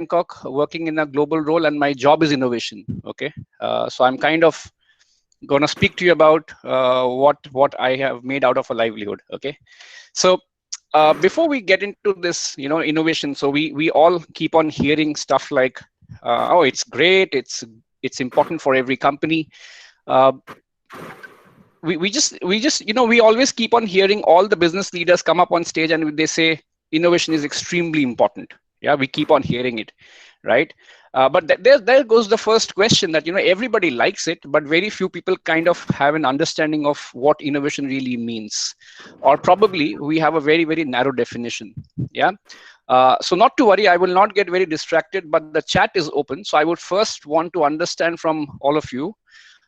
Bangkok, working in a global role, and my job is innovation. Okay, so I'm kind of going to speak to you about what I have made out of a livelihood. Okay, so before we get into this, innovation, so we all keep on hearing stuff like, oh, it's great, it's important for every company. Uh, we just we always keep on hearing all the business leaders come up on stage and they say innovation is extremely important. Yeah, we keep on hearing it, right? But there goes the first question, that everybody likes it, but very few people kind of have an understanding of what innovation really means, or probably we have a very, very narrow definition. Yeah. So not to worry, I will not get very distracted, but the chat is open. So I would first want to understand from all of you,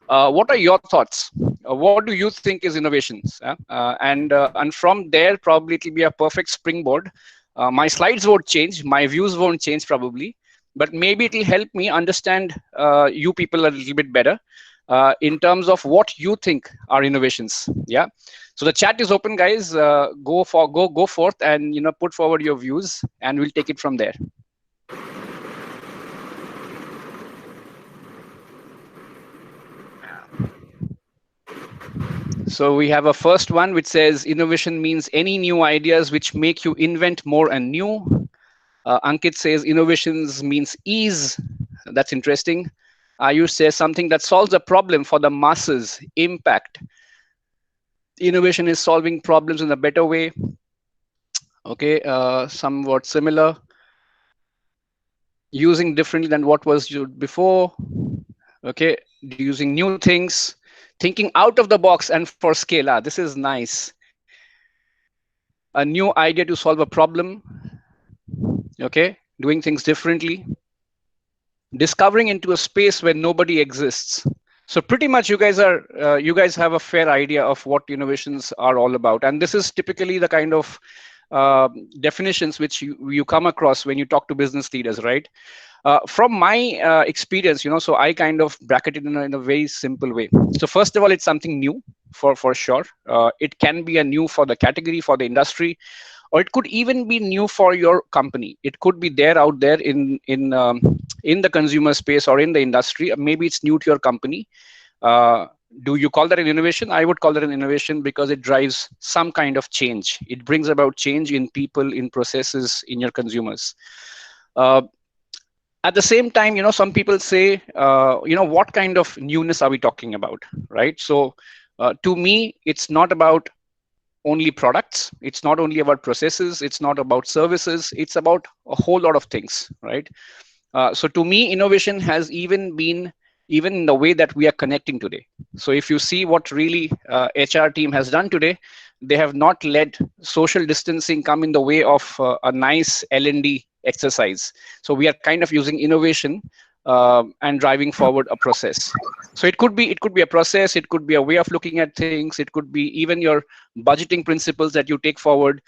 what are your thoughts? What do you think is innovations? And from there, probably it will be a perfect springboard. My slides won't change, my views won't change probably, but maybe it will help me understand you people a little bit better in terms of what you think are innovations. Yeah. So the chat is open, guys. Go forth and put forward your views, and we'll take it from there. So we have a first one which says innovation means any new ideas which make you invent more and new. Ankit says innovations means ease. That's interesting. Ayush says something that solves a problem for the masses. Impact. Innovation is solving problems in a better way. Okay, somewhat similar. Using differently than what was used before. Okay, using new things. Thinking out of the box and for scale. This is nice. A new idea to solve a problem. Okay, doing things differently. Discovering into a space where nobody exists. So pretty much you guys have a fair idea of what innovations are all about, and this is typically the kind of definitions which you come across when you talk to business leaders, right? From my experience, so I kind of bracket it in a very simple way. So first of all, it's something new for sure. It can be a new for the category, for the industry, or it could even be new for your company. It could be there out there in the consumer space or in the industry. Maybe it's new to your company. Do you call that an innovation? I would call that an innovation because it drives some kind of change. It brings about change in people, in processes, in your consumers. At the same time, some people say, what kind of newness are we talking about, right? So to me, it's not about only products. It's not only about processes. It's not about services. It's about a whole lot of things, right? So to me, innovation has even been in the way that we are connecting today. So if you see what really HR team has done today, they have not let social distancing come in the way of a nice L&D exercise. So we are kind of using innovation and driving forward a process. So it could be a process, it could be a way of looking at things, it could be even your budgeting principles that you take forward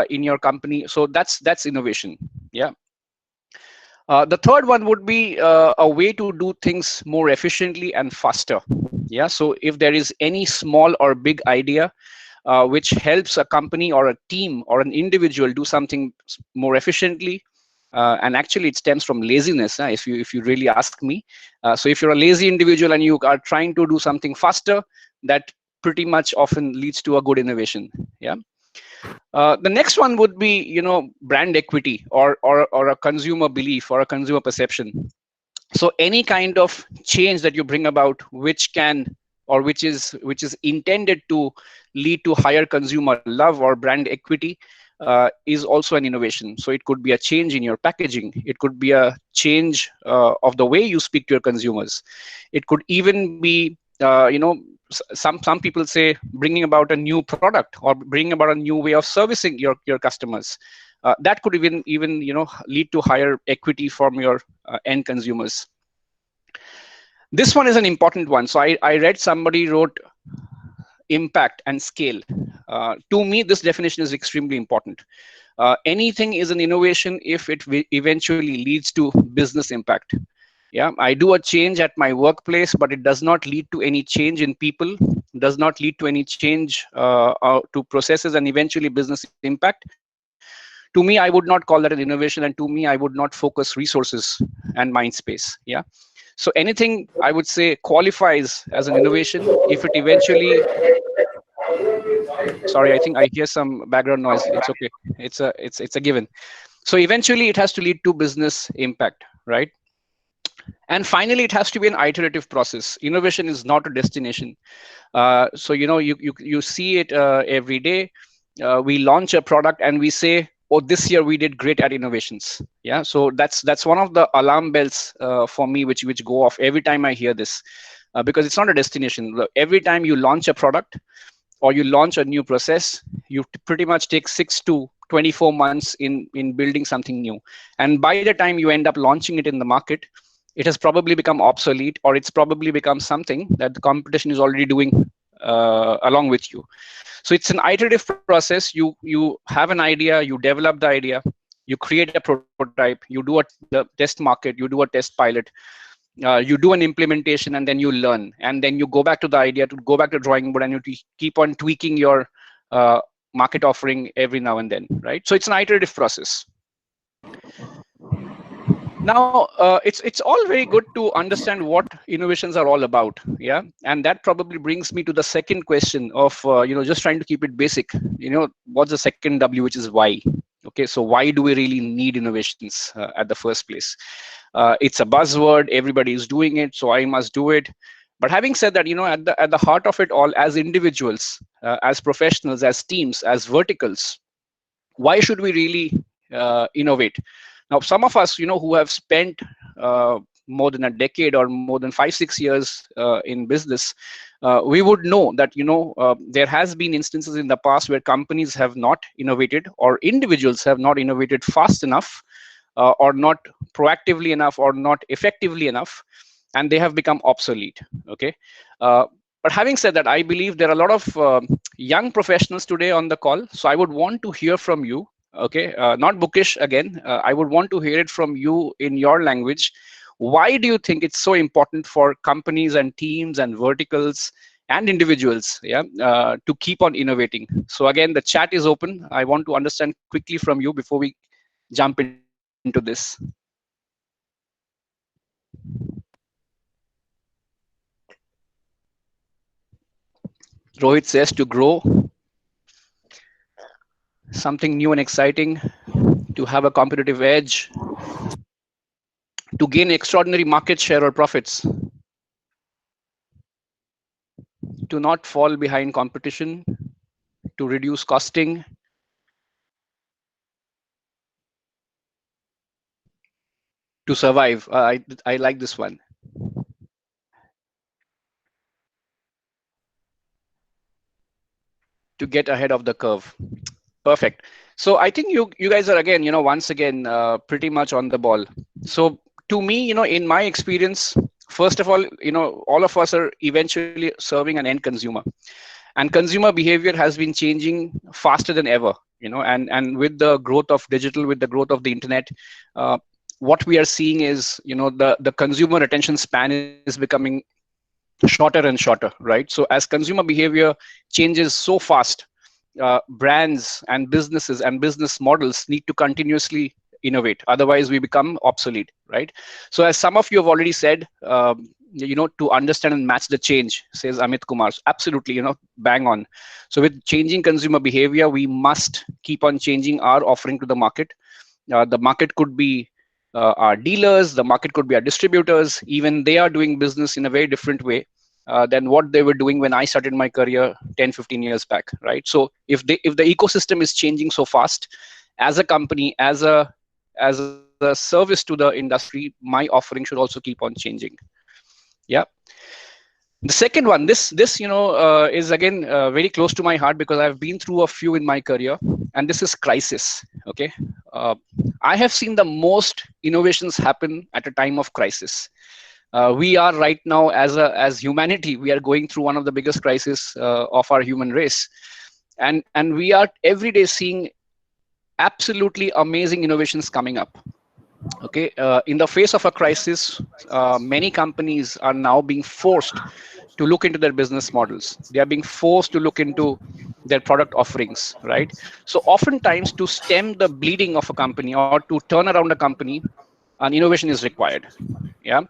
in your company. So that's innovation. Yeah. The third one would be a way to do things more efficiently and faster. Yeah. So if there is any small or big idea which helps a company or a team or an individual do something more efficiently, and actually it stems from laziness, if you really ask me. So if you're a lazy individual and you are trying to do something faster, that pretty much often leads to a good innovation. Yeah. The next one would be, brand equity or a consumer belief or a consumer perception. So any kind of change that you bring about, which can or which is intended to lead to higher consumer love or brand equity, is also an innovation. So it could be a change in your packaging. It could be a change of the way you speak to your consumers. It could even be, some people say bringing about a new product or bringing about a new way of servicing your customers. That could even lead to higher equity from your end consumers. This one is an important one. So I read somebody wrote impact and scale. To me, this definition is extremely important. Anything is an innovation if it eventually leads to business impact. Yeah, I do a change at my workplace, but it does not lead to any change in people, does not lead to any change to processes and eventually business impact. To me, I would not call that an innovation, and to me, I would not focus resources and mind space. Yeah. So anything I would say qualifies as an innovation if it eventually. Sorry, I think I hear some background noise. It's okay. It's a given. So eventually, it has to lead to business impact, right? And finally, it has to be an iterative process. Innovation is not a destination. So you see it every day. We launch a product and we say, oh, this year we did great at innovations. Yeah, so that's one of the alarm bells for me, which go off every time I hear this, because it's not a destination. Every time you launch a product or you launch a new process, you pretty much take 6 to 24 months in building something new, and by the time you end up launching it in the market, it has probably become obsolete, or it's probably become something that the competition is already doing along with you. So it's an iterative process. You have an idea, you develop the idea, you create a prototype, you do the test market, you do a test pilot, you do an implementation, and then you learn, and then you go back to the idea, to go back to drawing board, and you keep on tweaking your market offering every now and then, right? So it's an iterative process. Now, it's all very good to understand what innovations are all about, yeah, and that probably brings me to the second question of just trying to keep it basic. What's the second W, which is why? Okay, so why do we really need innovations at the first place? It's a buzzword, everybody is doing it, so I must do it. But having said that, at the heart of it all, as individuals, as professionals, as teams, as verticals, why should we really innovate? Now, some of us, who have spent more than a decade or more than 5-6 years in business, we would know that there has been instances in the past where companies have not innovated, or individuals have not innovated fast enough, or not proactively enough, or not effectively enough, and they have become obsolete. Okay. But having said that, I believe there are a lot of young professionals today on the call. So I would want to hear from you. Okay, not bookish again. I would want to hear it from you in your language. Why do you think it's so important for companies and teams and verticals and individuals, yeah, to keep on innovating? So again, the chat is open. I want to understand quickly from you before we jump into this. Rohit says to grow something new and exciting, to have a competitive edge, to gain extraordinary market share or profits, to not fall behind competition, to reduce costing, to survive. I like this one. To get ahead of the curve. Perfect. So I think you guys are again, once again, pretty much on the ball. So to me, in my experience, first of all of us are eventually serving an end consumer, and consumer behavior has been changing faster than ever. And with the growth of digital, with the growth of the internet, what we are seeing is, the consumer attention span is becoming shorter and shorter, right? So as consumer behavior changes so fast, brands and businesses and business models need to continuously innovate, otherwise we become obsolete, right? So as some of you have already said, to understand and match the change, says Amit Kumar. Absolutely, bang on. So with changing consumer behavior, we must keep on changing our offering to the market. The market could be our dealers, the market could be our distributors. Even they are doing business in a very different way than what they were doing when I started my career 10-15 years back, right? So if the ecosystem is changing so fast, as a company, as a service to the industry, my offering should also keep on changing. Yeah. The second one, this is again very close to my heart, because I've been through a few in my career, and this is crisis. Okay, I have seen the most innovations happen at a time of crisis. We are right now, as humanity, we are going through one of the biggest crises of our human race, and we are every day seeing absolutely amazing innovations coming up. Okay, in the face of a crisis, many companies are now being forced to look into their business models. They are being forced to look into their product offerings, right? So oftentimes to stem the bleeding of a company or to turn around a company, an innovation is required. Yeah,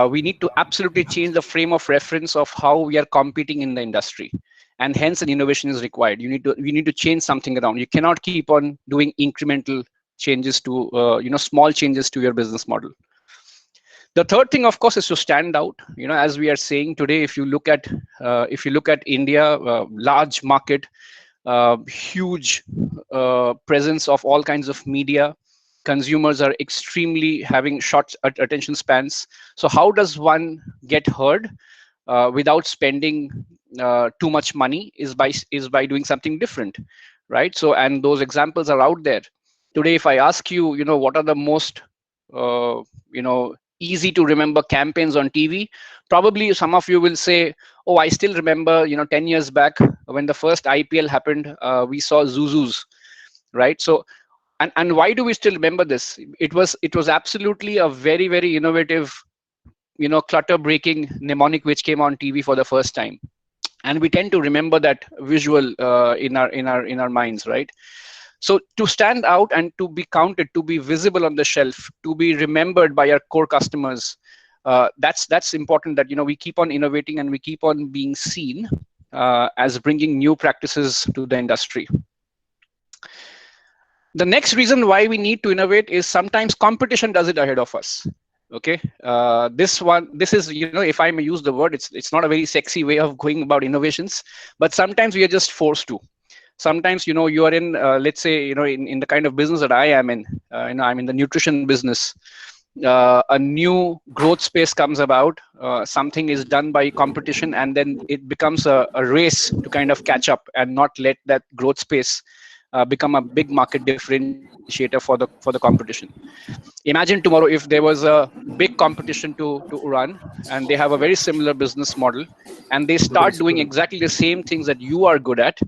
we need to absolutely change the frame of reference of how we are competing in the industry, and hence an innovation is required. We need to change something around. You cannot keep on doing incremental changes to small changes to your business model. The third thing, of course, is to stand out. As we are saying today, if you look at India, large market, huge presence of all kinds of media. Consumers are extremely having short attention spans. So how does one get heard without spending too much money? Is by doing something different, right? So, and those examples are out there today. If I ask you, what are the most uh, easy to remember campaigns on TV, probably some of you will say, oh, I still remember 10 years back when the first IPL happened, we saw Zuzus, right? So, and why do we still remember this? It was absolutely a very, very innovative, clutter breaking mnemonic which came on TV for the first time, and we tend to remember that visual in our minds, right? So to stand out and to be counted, to be visible on the shelf, to be remembered by our core customers, that's important, that we keep on innovating and we keep on being seen as bringing new practices to the industry. The next reason why we need to innovate is sometimes competition does it ahead of us. Okay, this is, if I may use the word, it's not a very sexy way of going about innovations, but sometimes we are just forced to. Sometimes you are in, let's say, in the kind of business that I am in, I'm in the nutrition business. A new growth space comes about, something is done by competition, and then it becomes a race to kind of catch up and not let that growth space become a big market differentiator for the competition. Imagine tomorrow if there was a big competition to Udaan, and they have a very similar business model, and they start doing exactly the same things that you are good at,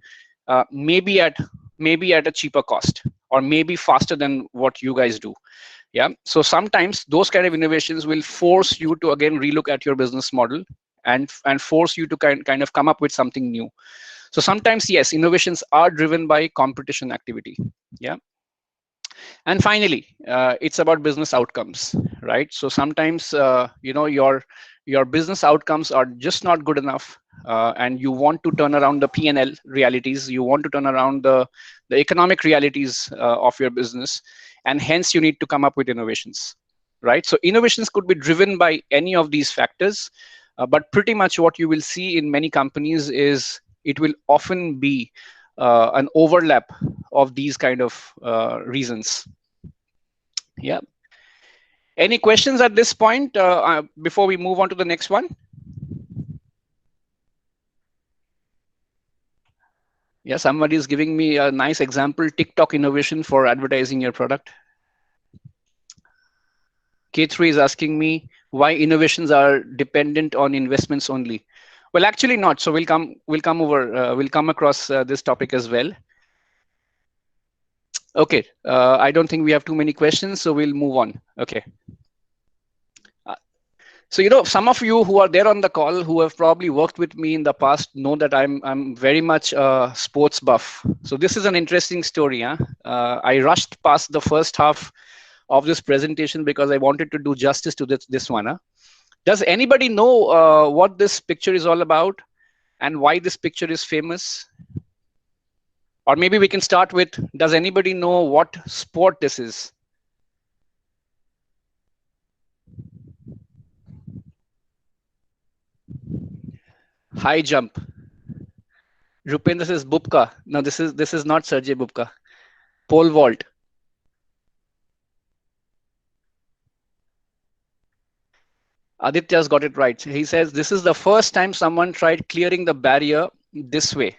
maybe at a cheaper cost, or maybe faster than what you guys do. Yeah, so sometimes those kind of innovations will force you to again relook at your business model, and force you to kind of come up with something new. So sometimes, yes, innovations are driven by competition activity. Yeah. And finally, it's about business outcomes, right? So sometimes, your business outcomes are just not good enough, and you want to turn around the P&L realities. You want to turn around the economic realities of your business, and hence you need to come up with innovations, right? So innovations could be driven by any of these factors, but pretty much what you will see in many companies is it will often be an overlap of these kind of reasons. Yeah. Any questions at this point before we move on to the next one? Yeah, somebody is giving me a nice example: TikTok innovation for advertising your product. K3 is asking me why innovations are dependent on investments only. Well, actually not. So we'll come across this topic as well. Okay, I don't think we have too many questions, so we'll move on. Okay. So some of you who are there on the call who have probably worked with me in the past know that I'm very much a sports buff. So this is an interesting story. Huh? I rushed past the first half of this presentation because I wanted to do justice to this one. Huh? Does anybody know what this picture is all about and why this picture is famous? Or maybe we can start with, does anybody know what sport this is? High jump. Rupendra says Bubka. No, this is not Sergey Bubka. Pole vault. Aditya's got it right. He says this is the first time someone tried clearing the barrier this way.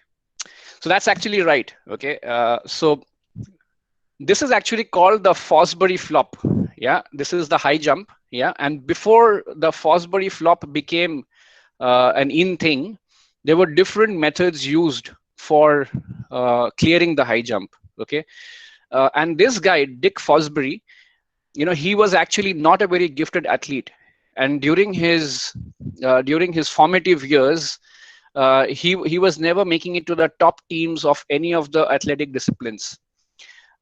So that's actually right. Okay. So this is actually called the Fosbury flop. Yeah. This is the high jump. Yeah. And before the Fosbury flop became an in thing, there were different methods used for clearing the high jump. Okay. And this guy, Dick Fosbury, he was actually not a very gifted athlete. And during his formative years, he was never making it to the top teams of any of the athletic disciplines.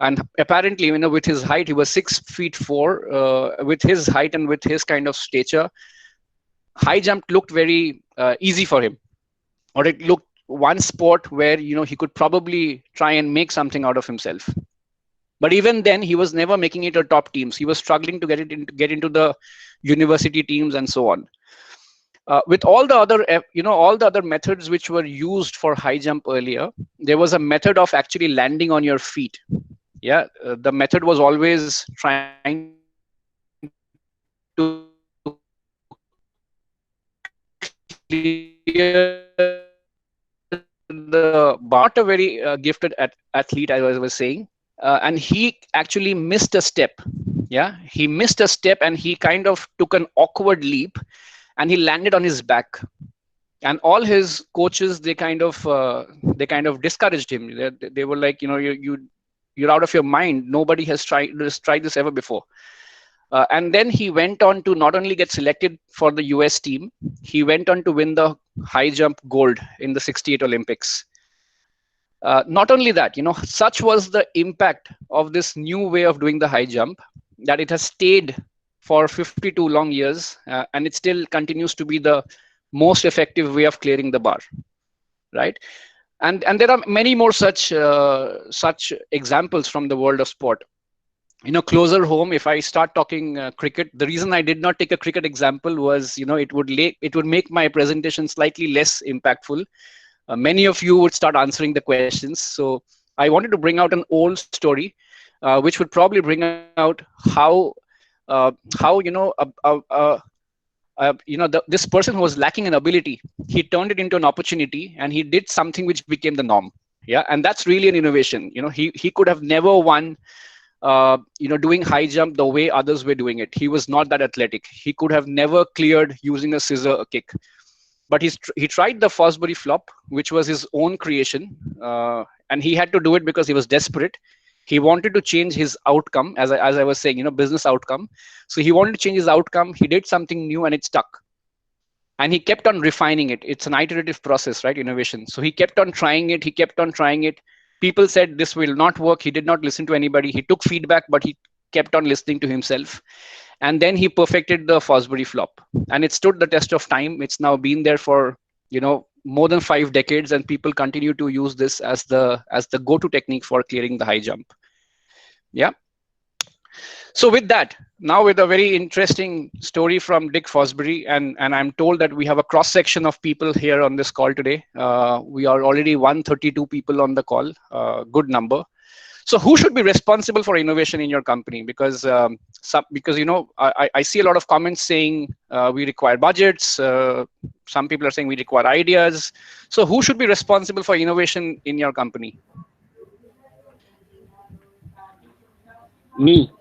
And apparently, with his height, he was 6 feet 4. With his height and with his kind of stature, high jump looked very easy for him, or it looked one sport where he could probably try and make something out of himself. But even then, he was never making it to top teams. He was struggling to get into the university teams and so on. With all the other all the other methods which were used for high jump earlier, there was a method of actually landing on your feet. Yeah, the method was always trying to clear the bar. Not a very gifted athlete, as I was saying, and he actually missed a step. Yeah, he missed a step, and he kind of took an awkward leap, and he landed on his back. And all his coaches, they kind of discouraged him. They were like, you're out of your mind. Nobody has tried this ever before. And then he went on to not only get selected for the US team, he went on to win the high jump gold in the '68 Olympics. Not only that, such was the impact of this new way of doing the high jump that it has stayed for 52 long years, and it still continues to be the most effective way of clearing the bar, right? And there are many more such examples from the world of sport. Closer home, if I start talking cricket, the reason I did not take a cricket example was, it would make my presentation slightly less impactful. Many of you would start answering the questions. So I wanted to bring out an old story, which would probably bring out how this person who was lacking an ability, he turned it into an opportunity, and he did something which became the norm. Yeah, and that's really an innovation. He could have never won doing high jump the way others were doing it. He was not that athletic. He could have never cleared using a scissor kick. But he tried the Fosbury flop, which was his own creation, and he had to do it because he was desperate. He wanted to change his outcome, as I was saying, business outcome. So he wanted to change his outcome. He did something new, and it stuck. And he kept on refining it. It's an iterative process, right? Innovation. So he kept on trying it. He kept on trying it. People said this will not work. He did not listen to anybody. He took feedback, but he kept on listening to himself. And then he perfected the Fosbury flop, and it stood the test of time. It's now been there for more than 5 decades, and people continue to use this as the go-to technique for clearing the high jump. Yeah. So with that, now with a very interesting story from Dick Fosbury, and I'm told that we have a cross section of people here on this call today. We are already 132 people on the call. Good number. So who should be responsible for innovation in your company? Because I see a lot of comments saying we require budgets. Some people are saying we require ideas. So who should be responsible for innovation in your company? Me.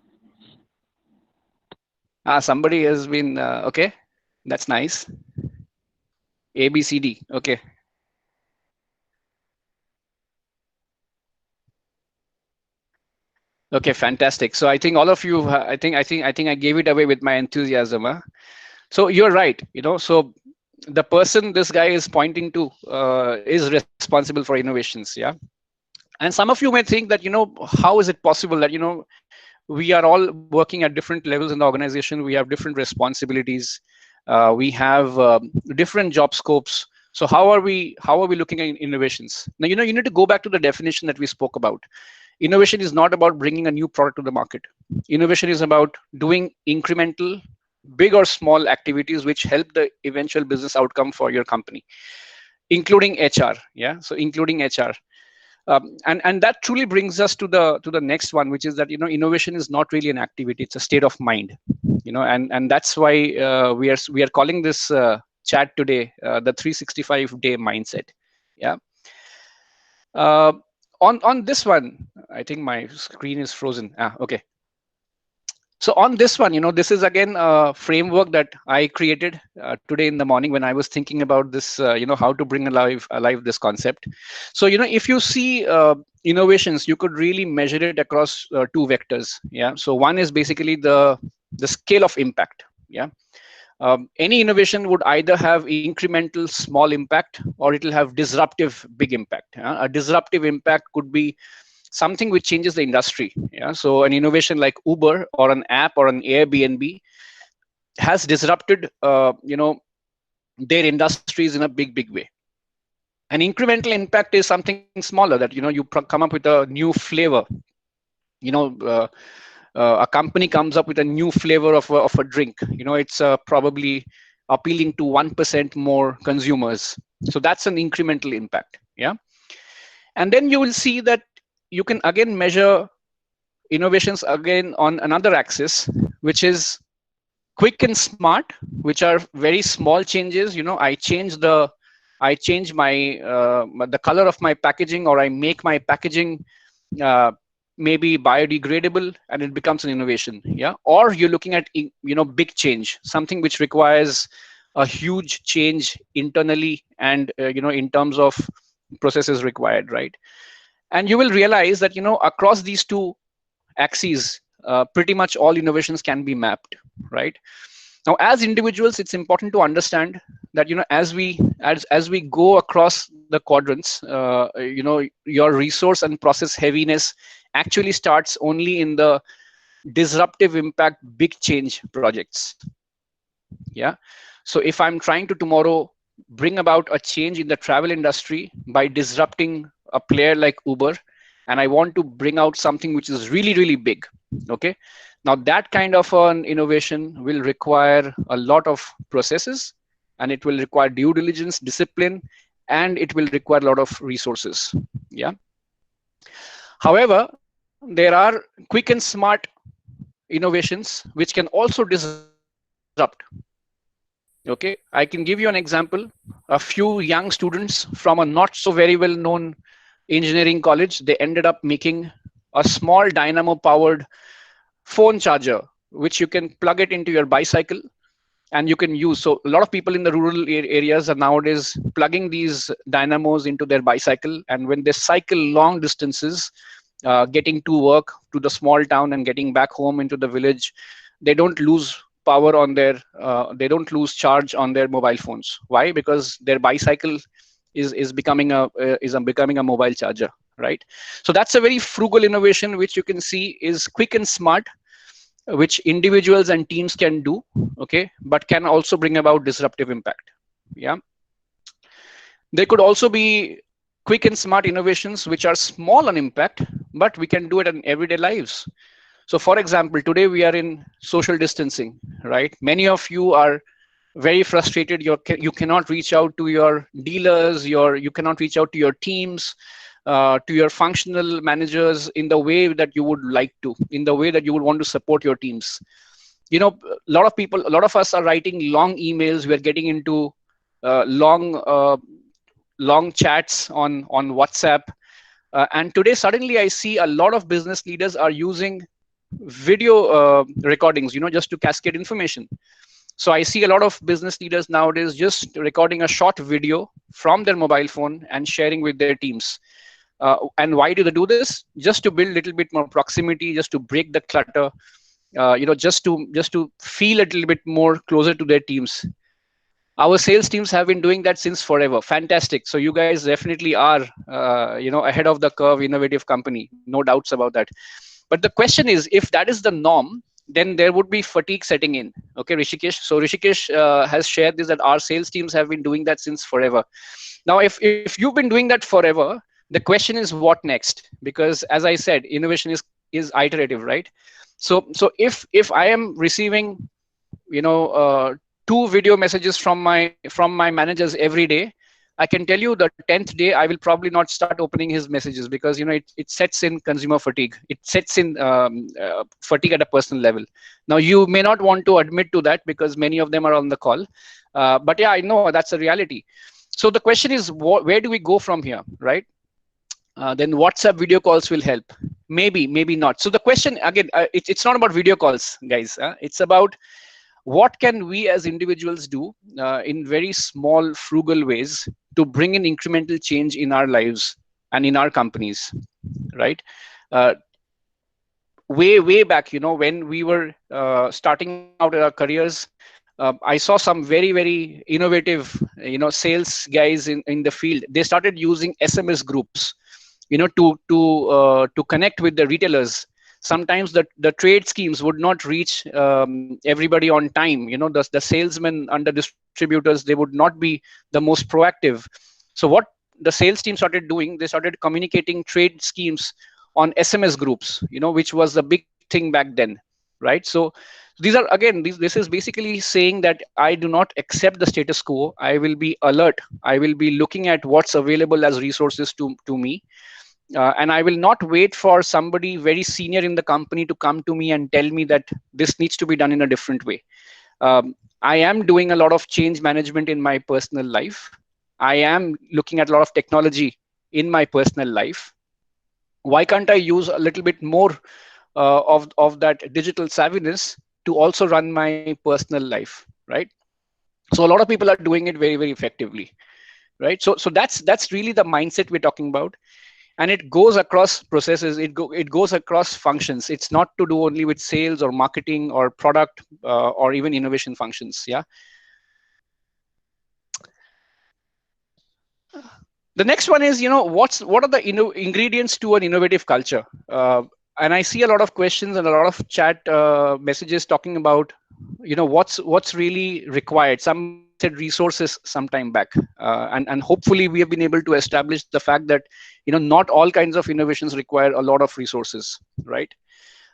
Somebody has been okay. That's nice. A, B, C, D. Okay. Okay, fantastic. So I think all of you, I think I gave it away with my enthusiasm. Huh? So you're right. So the person this guy is pointing to is responsible for innovations. Yeah. And some of you may think that, how is it possible that, we are all working at different levels in the organization. We have different responsibilities. We have different job scopes. So how are we looking at innovations? Now, you need to go back to the definition that we spoke about. Innovation is not about bringing a new product to the market. Innovation is about doing incremental, big or small activities which help the eventual business outcome for your company, including HR. Yeah, so including HR. And that truly brings us to the next one, which is that innovation is not really an activity; it's a state of mind. And that's why we are calling this chat today the 365-day mindset. Yeah. On this one, I think my screen is frozen. Okay. So on this one, this is again a framework that I created today in the morning when I was thinking about this, how to bring alive this concept. So, if you see innovations, you could really measure it across 2 vectors. Yeah. So one is basically the scale of impact. Yeah. Any innovation would either have incremental small impact or it'll have disruptive big impact. A disruptive impact could be something which changes the industry. Yeah, so an innovation like Uber or an app or an Airbnb has disrupted, their industries in a big way. An incremental impact is something smaller, that you come up with a new flavor. you know uh, a company comes up with a new flavor of a drink. It's probably appealing to 1% more consumers. So that's an incremental impact. Yeah. And then you will see that you can again measure innovations again on another axis, which is quick and smart, which are very small changes. I change the color of my packaging, or I make my packaging uh, maybe biodegradable, and it becomes an innovation. Yeah. Or you're looking at big change, something which requires a huge change internally, and in terms of processes required, right? And you will realize that across these two axes, pretty much all innovations can be mapped, right? Now, as individuals, it's important to understand that as we go across the quadrants, your resource and process heaviness actually starts only in the disruptive impact big change projects. Yeah. So if I'm trying to tomorrow bring about a change in the travel industry by disrupting a player like Uber, and I want to bring out something which is really big, okay, now that kind of an innovation will require a lot of processes, and it will require due diligence, discipline, and it will require a lot of resources. Yeah. However, there are quick and smart innovations which can also disrupt. Okay, I can give you an example. A few young students from a not so very well known engineering college, they ended up making a small dynamo powered phone charger, which you can plug it into your bicycle and you can use. So a lot of people in the rural areas are nowadays plugging these dynamos into their bicycle, and when they cycle long distances, getting to work to the small town and getting back home into the village, they don't lose power on their they don't lose charge on their mobile phones. Why? Because their bicycle is becoming a mobile charger, right? So that's a very frugal innovation which you can see is quick and smart, which individuals and teams can do, okay, but can also bring about disruptive impact. Yeah. There could also be quick and smart innovations which are small on impact, but we can do it in everyday lives. So for example, today we are in social distancing, right? Many of you are very frustrated. You cannot reach out to your dealers, you cannot reach out to your teams, to your functional managers in the way that you would like to, in the way that you would want to support your teams. A lot of us are writing long emails. We are getting into long chats on WhatsApp. And today, suddenly, I see a lot of business leaders are using video recordings, just to cascade information. So I see a lot of business leaders nowadays just recording a short video from their mobile phone and sharing with their teams. And why do they do this? Just to build a little bit more proximity, just to break the clutter, just to feel a little bit more closer to their teams. Our sales teams have been doing that since forever. Fantastic. So you guys definitely are, ahead of the curve, innovative company. No doubts about that. But the question is, if that is the norm, then there would be fatigue setting in. Okay, Rishikesh. So Rishikesh has shared this, that our sales teams have been doing that since forever. Now, if you've been doing that forever, the question is what next? Because as I said, innovation is iterative, right? So if I am receiving, two video messages from my managers every day, I can tell you the 10th day I will probably not start opening his messages, because it sets in consumer fatigue. It sets in fatigue at a personal level. Now you may not want to admit to that because many of them are on the call, but yeah, I know that's a reality. So the question is, where do we go from here, right? Then WhatsApp video calls will help. Maybe not. So the question again, it's not about video calls, guys. It's about what can we as individuals do in very small, frugal ways to bring in incremental change in our lives and in our companies, right? Uh, way back, when we were starting out in our careers, I saw some very innovative, sales guys in the field. They started using SMS groups, to connect with the retailers. Sometimes the trade schemes would not reach everybody on time. The salesmen under distributors, they would not be the most proactive. So what the sales team started doing, they started communicating trade schemes on SMS groups, which was the big thing back then, right? So these are, again, this is basically saying that I do not accept the status quo. I will be alert. I will be looking at what's available as resources to me, and I will not wait for somebody very senior in the company to come to me and tell me that this needs to be done in a different way. I am doing a lot of change management in my personal life. I am looking at a lot of technology in my personal life. Why can't I use a little bit more of that digital savviness to also run my personal life, right? So a lot of people are doing it very effectively, right? So that's really the mindset we're talking about, and it goes across processes. It goes across functions. It's not to do only with sales or marketing or product or even innovation functions. Yeah. The next one is, what are the ingredients to an innovative culture? And I see a lot of questions and a lot of chat messages talking about, what's really required. Somebody said resources some time back, and hopefully we have been able to establish the fact that, not all kinds of innovations require a lot of resources, right?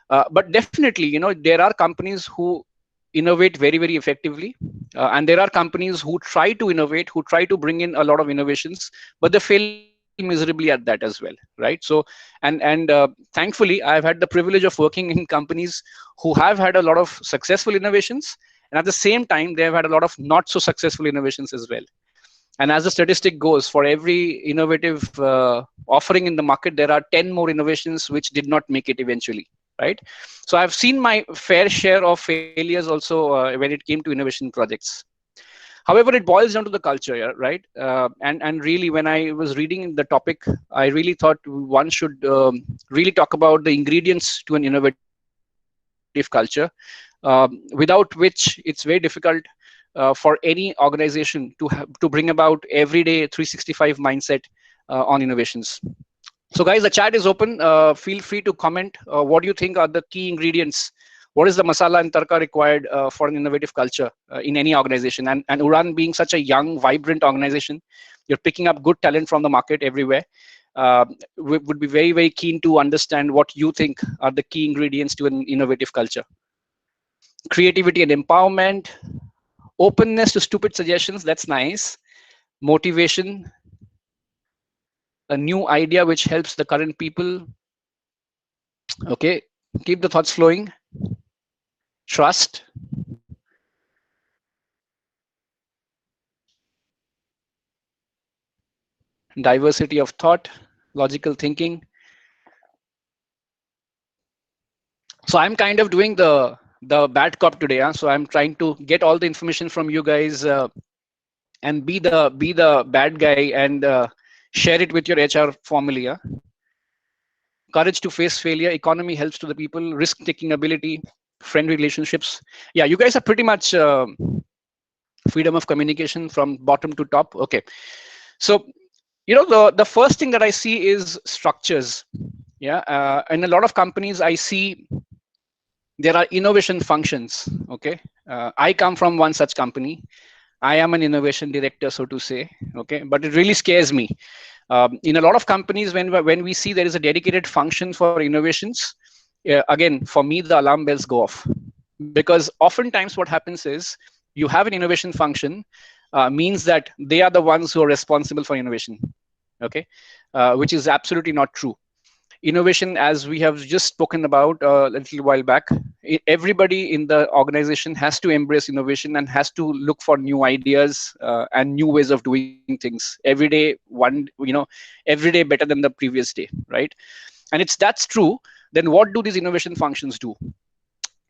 But definitely, there are companies who innovate very effectively, and there are companies who try to innovate, who try to bring in a lot of innovations, but they fail miserably at that as well, right? So and thankfully, I've had the privilege of working in companies who have had a lot of successful innovations, and at the same time they have had a lot of not so successful innovations as well. And as the statistic goes, for every innovative offering in the market, there are 10 more innovations which did not make it eventually, right? So I've seen my fair share of failures also when it came to innovation projects. However, it boils down to the culture, yeah, right? And really, when I was reading the topic, I really thought one should really talk about the ingredients to an innovative culture, without which it's very difficult for any organization to bring about everyday 365 mindset on innovations. So guys, the chat is open. Feel free to comment. What do you think are the key ingredients? What is the masala and tarka required for an innovative culture in any organization? And Udaan being such a young, vibrant organization, you're picking up good talent from the market everywhere. We would be very keen to understand what you think are the key ingredients to an innovative culture. Creativity and empowerment, openness to stupid suggestions. That's nice. Motivation, a new idea which helps the current people. Okay, keep the thoughts flowing. Trust, diversity of thought, logical thinking. So I'm kind of doing the bad cop today, huh? So I'm trying to get all the information from you guys and be the bad guy and share it with your HR family. Huh? Courage to face failure, economy helps to the people, risk taking ability, friend relationships. Yeah, you guys are pretty much freedom of communication from bottom to top. Okay, so the first thing that I see is structures. Yeah, in a lot of companies I see there are innovation functions. Okay, I come from one such company. I am an innovation director, so to say. Okay, but it really scares me. In a lot of companies, when we see there is a dedicated function for innovations, again, for me the alarm bells go off, because oftentimes what happens is you have an innovation function, means that they are the ones who are responsible for innovation. Okay, which is absolutely not true. Innovation, as we have just spoken about a little while back, everybody in the organization has to embrace innovation and has to look for new ideas and new ways of doing things every day. Every day better than the previous day, right? And that's true. Then what do these innovation functions do?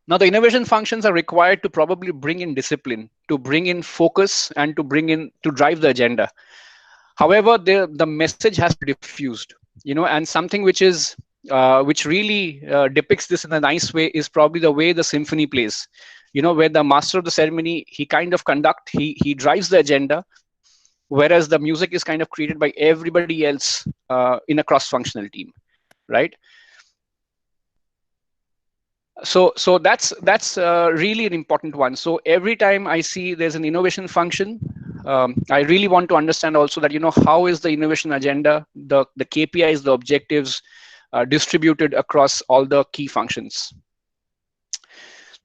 Now, the innovation functions are required to probably bring in discipline, to bring in focus, and to drive the agenda. However, the message has to be diffused, and something which really depicts this in a nice way is probably the way the symphony plays. where the master of the ceremony, he kind of he drives the agenda, whereas the music is kind of created by everybody else in a cross-functional team, right? So that's really an important one. So every time I see there's an innovation function, I really want to understand also that how is the innovation agenda, the KPIs, the objectives distributed across all the key functions.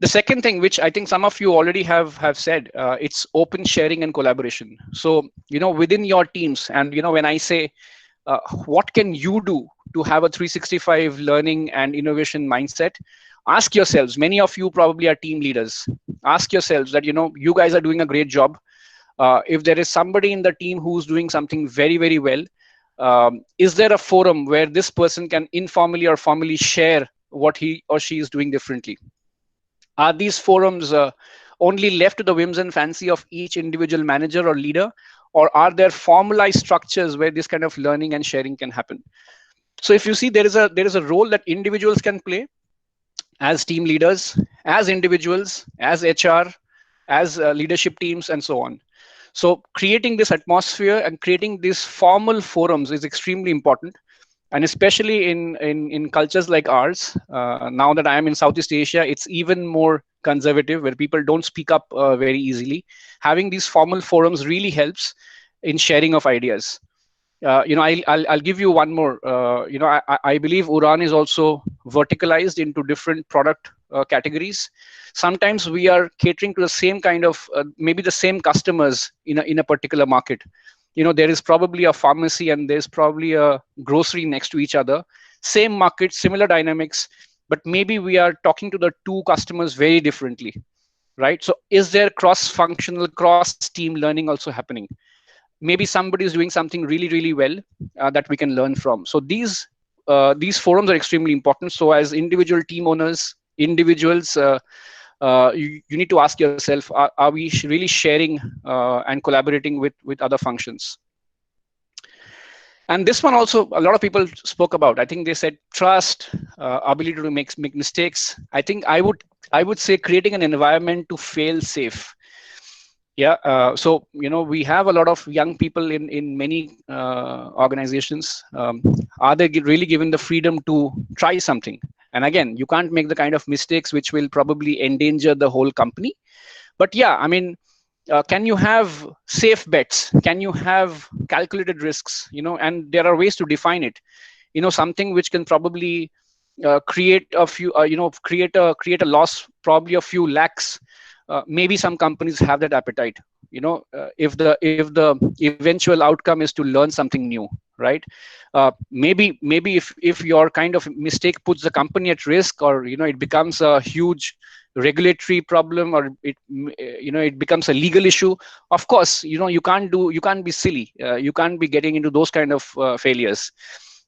The second thing, which I think some of you already have said, it's open sharing and collaboration. So within your teams, and when I say what can you do to have a 365 learning and innovation mindset, ask yourselves, many of you probably are team leaders, ask yourselves that you guys are doing a great job. If there is somebody in the team who's doing something very, very well, is there a forum where this person can informally or formally share what he or she is doing differently? Are these forums only left to the whims and fancy of each individual manager or leader, or are there formalized structures where this kind of learning and sharing can happen? So if you see, there is a role that individuals can play as team leaders, as individuals, as HR, as leadership teams, and so on. So creating this atmosphere and creating these formal forums is extremely important. And especially in cultures like ours, now that I am in Southeast Asia, it's even more conservative, where people don't speak up very easily. Having these formal forums really helps in sharing of ideas. I'll give you one more. I believe Udaan is also verticalized into different product categories. Sometimes we are catering to the same kind of maybe the same customers in a particular market. There is probably a pharmacy and there's probably a grocery next to each other, same market, similar dynamics, but maybe we are talking to the two customers very differently, right? So is there cross-functional, cross-team learning also happening? Maybe somebody is doing something really, really well that we can learn from. So these forums are extremely important. So as individual team owners, individuals, you need to ask yourself, are we really sharing and collaborating with other functions? And this one also, a lot of people spoke about. I think they said trust, ability to make mistakes. I think I would say creating an environment to fail safe. Yeah, so we have a lot of young people in many organizations. Are they really given the freedom to try something? And again, you can't make the kind of mistakes which will probably endanger the whole company. But yeah, I mean, can you have safe bets? Can you have calculated risks? And there are ways to define it. Something which can probably create a few, create a loss, probably a few lakhs. Maybe some companies have that appetite. If the eventual outcome is to learn something new, right? Maybe if your kind of mistake puts the company at risk, or it becomes a huge regulatory problem, or it becomes a legal issue. Of course, you can't be silly. You can't be getting into those kind of failures.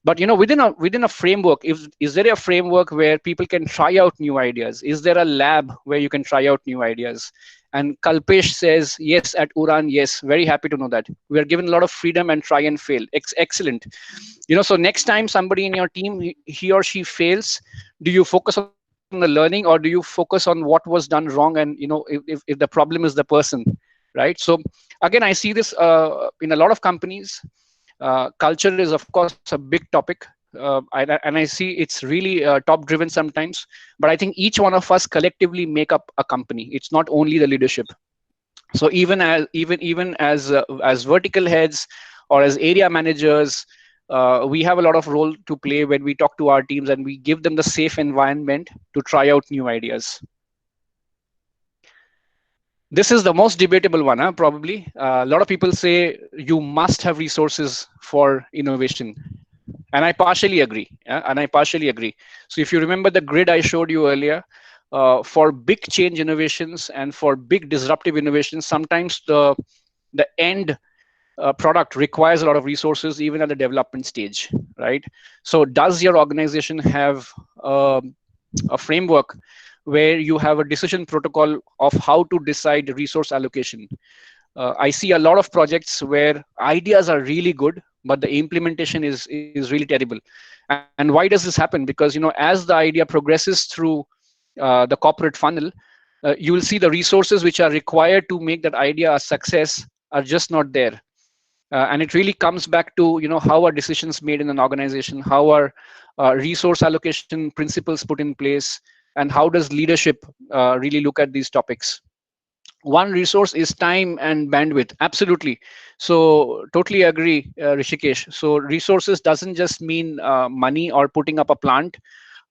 But within a framework, is there a framework where people can try out new ideas? Is there a lab where you can try out new ideas? And Kalpesh says, yes, at Udaan, yes, very happy to know that. We are given a lot of freedom and try and fail. Excellent. So next time somebody in your team, he or she fails, do you focus on the learning, or do you focus on what was done wrong? And, if the problem is the person, right? So again, I see this in a lot of companies. Culture is, of course, a big topic. And I see it's really top driven sometimes, but I think each one of us collectively make up a company. It's not only the leadership. So even as vertical heads or as area managers, we have a lot of role to play when we talk to our teams and we give them the safe environment to try out new ideas. This is the most debatable one, probably. A lot of people say you must have resources for innovation. And I partially agree. So if you remember the grid I showed you earlier, for big change innovations and for big disruptive innovations, sometimes the end product requires a lot of resources, even at the development stage, right? So does your organization have a framework where you have a decision protocol of how to decide resource allocation? I see a lot of projects where ideas are really good, but the implementation is really terrible. And why does this happen? Because as the idea progresses through the corporate funnel, you will see the resources which are required to make that idea a success are just not there. And it really comes back to, how are decisions made in an organization, how are resource allocation principles put in place, and how does leadership really look at these topics. One resource is time and bandwidth. Absolutely. So totally agree, Rishikesh. So resources doesn't just mean money or putting up a plant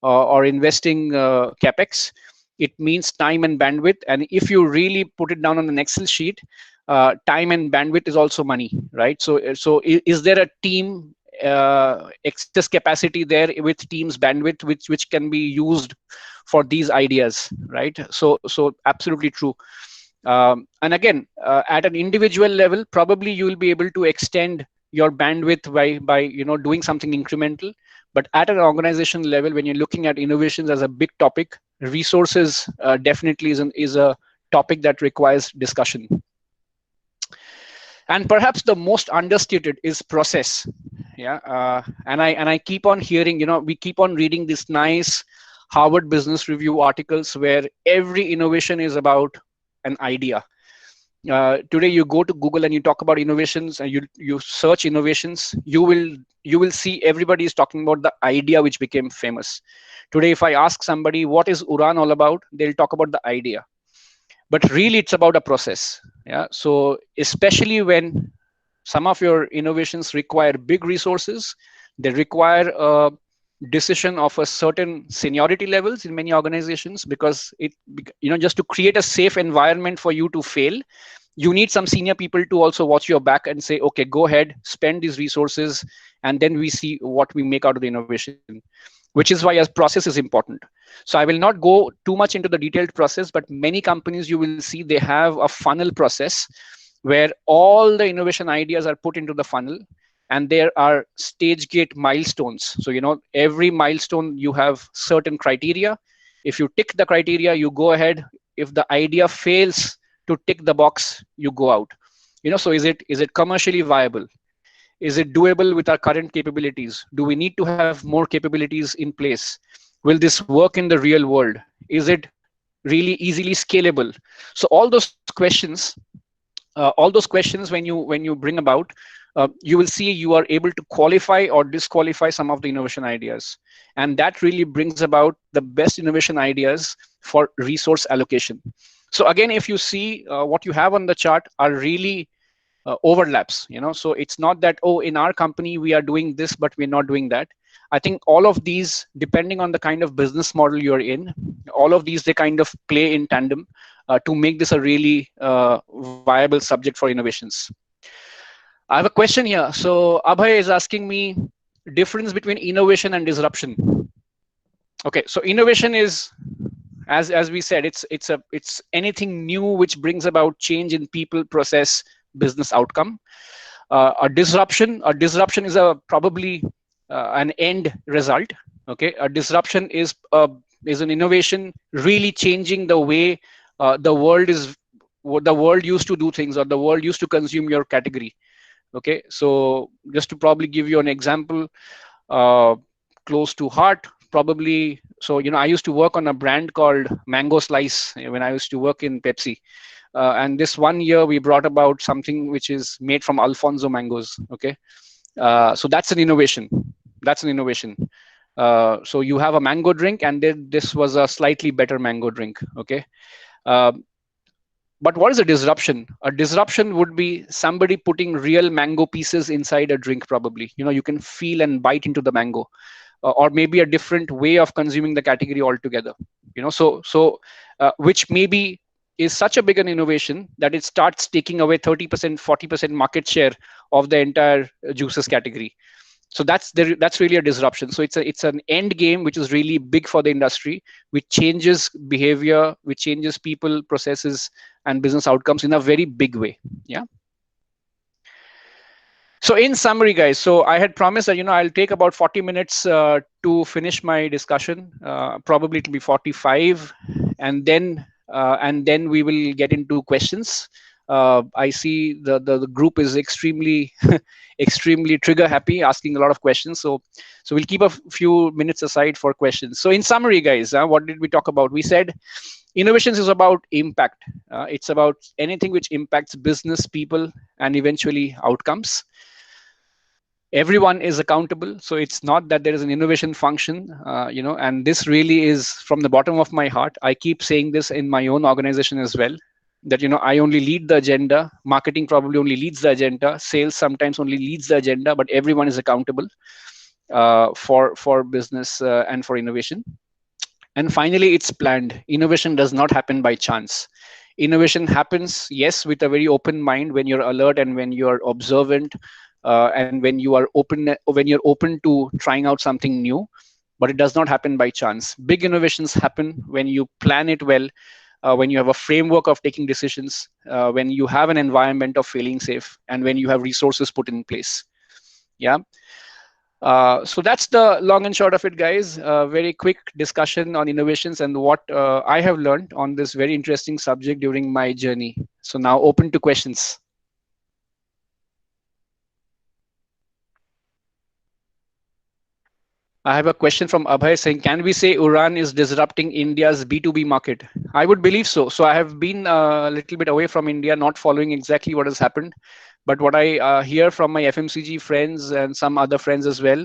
or investing capex. It means time and bandwidth. And if you really put it down on an Excel sheet, time and bandwidth is also money, right? So is there a team excess capacity there with team's bandwidth, which can be used for these ideas, right? So absolutely true. And again, at an individual level, probably you will be able to extend your bandwidth by doing something incremental. But at an organization level, when you're looking at innovations as a big topic, resources definitely is a topic that requires discussion. And perhaps the most understated is process. Yeah, and I keep on hearing, we keep on reading this nice Harvard Business Review articles where every innovation is about an idea. Today you go to Google and you talk about innovations, and you search innovations, you will see everybody is talking about the idea which became famous. Today, if I ask somebody what is Udaan all about, they'll talk about the idea. But really, it's about a process. Yeah. So especially when some of your innovations require big resources, they require a decision of a certain seniority levels in many organizations, because just to create a safe environment for you to fail, you need some senior people to also watch your back and say, okay, go ahead, spend these resources, and then we see what we make out of the innovation, which is why a process is important. So I will not go too much into the detailed process, but many companies, you will see they have a funnel process where all the innovation ideas are put into the funnel, and there are stage gate milestones. So every milestone you have certain criteria. If you tick the criteria, you go ahead. If the idea fails to tick the box, you go out. So is it commercially viable? Is it doable with our current capabilities? Do we need to have more capabilities in place? Will this work in the real world? Is it really easily scalable? So all those questions when you bring about, you will see you are able to qualify or disqualify some of the innovation ideas, and that really brings about the best innovation ideas for resource allocation. So again, if you see what you have on the chart are really overlaps. So it's not that, oh, in our company we are doing this but we're not doing that. I think all of these, depending on the kind of business model you're in, all of these, they kind of play in tandem to make this a really viable subject for innovations. I have a question here. So Abhay is asking me difference between innovation and disruption. Okay, so innovation is, as we said, it's anything new which brings about change in people, process, business outcome. A disruption is probably an end result. Okay, a disruption is an innovation really changing the way the world used to do things, or the world used to consume your category. Okay, so just to probably give you an example close to heart, probably. So I used to work on a brand called Mango Slice when I used to work in Pepsi. And this one year we brought about something which is made from Alfonso mangoes. Okay, so that's an innovation. So you have a mango drink, and then this was a slightly better mango drink. Okay, but what is a disruption? A disruption would be somebody putting real mango pieces inside a drink. Probably you can feel and bite into the mango, or maybe a different way of consuming the category altogether. So which maybe is such a big an innovation that it starts taking away 30%, 40% market share of the entire juices category. So that's really a disruption. So it's an end game which is really big for the industry, which changes behavior, which changes people, processes, and business outcomes in a very big way. Yeah. So in summary, guys, so I had promised that I'll take about 40 minutes to finish my discussion. Probably it'll be 45, and then we will get into questions. I see the group is extremely extremely trigger happy, asking a lot of questions. So we'll keep a few minutes aside for questions. So in summary, guys, what did we talk about? We said Innovations is about impact. It's about anything which impacts business, people, and eventually outcomes. Everyone is accountable, so it's not that there is an innovation function, and this really is from the bottom of my heart. I keep saying this in my own organization as well, that I only lead the agenda, marketing probably only leads the agenda, sales sometimes only leads the agenda, but everyone is accountable for business and for innovation. And finally, it's planned. Innovation does not happen by chance. Innovation happens, yes, with a very open mind, when you're alert and when you're observant, and when you're open to trying out something new. But it does not happen by chance. Big innovations happen when you plan it well, when you have a framework of taking decisions, when you have an environment of feeling safe, and when you have resources put in place. Yeah. So that's the long and short of it, guys. Very quick discussion on innovations and what I have learned on this very interesting subject during my journey. So now open to questions. I have a question from Abhay saying, can we say Udaan is disrupting India's B2B market? I would believe so. So I have been a little bit away from India, not following exactly what has happened. But what I hear from my FMCG friends and some other friends as well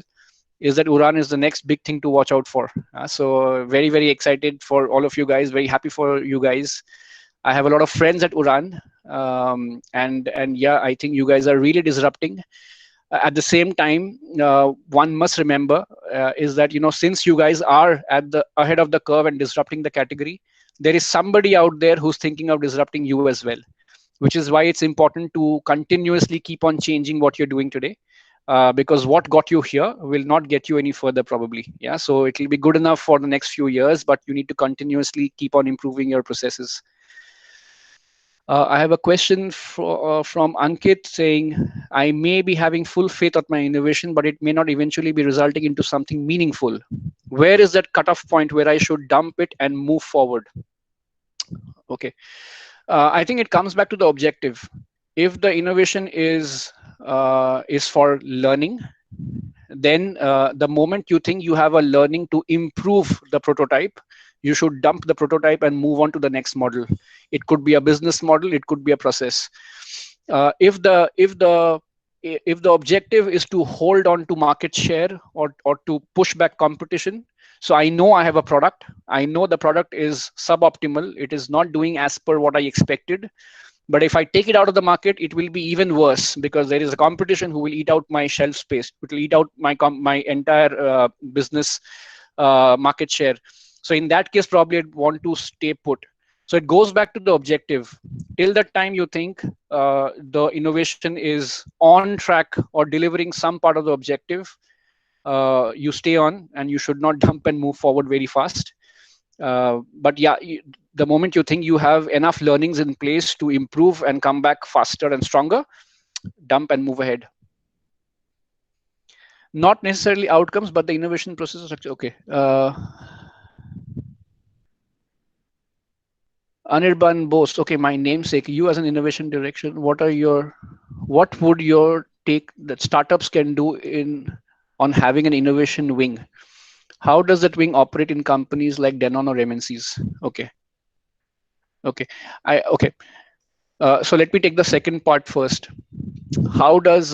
is that Udaan is the next big thing to watch out for. So very, very excited for all of you guys. Very happy for you guys. I have a lot of friends at Udaan, and yeah, I think you guys are really disrupting. At the same time, one must remember is that since you guys are at the ahead of the curve and disrupting the category, there is somebody out there who's thinking of disrupting you as well, which is why it's important to continuously keep on changing what you're doing today, because what got you here will not get you any further probably. Yeah, so it will be good enough for the next few years, but you need to continuously keep on improving your processes. I have a question from Ankit saying, I may be having full faith of my innovation, but it may not eventually be resulting into something meaningful. Where is that cutoff point where I should dump it and move forward? Okay. I think it comes back to the objective. If the innovation is for learning, then the moment you think you have a learning to improve the prototype, you should dump the prototype and move on to the next model. It could be a business model, it could be a process. If the objective is to hold on to market share, or to push back competition, so I know I have a product, I know the product is suboptimal, it is not doing as per what I expected, but if I take it out of the market, it will be even worse, because there is a competition who will eat out my shelf space. It will eat out my entire business market share. So in that case, probably I'd want to stay put. So it goes back to the objective. Till the time you think the innovation is on track or delivering some part of the objective, you stay on, and you should not dump and move forward very fast. But yeah, the moment you think you have enough learnings in place to improve and come back faster and stronger, dump and move ahead. Not necessarily outcomes, but the innovation process structure. Okay. Anirban Bose. Okay, my namesake. You as an innovation direction, what would your take that startups can do on having an innovation wing? How does that wing operate in companies like Danone or MNCs? Okay. Okay. Okay. So let me take the second part first. How does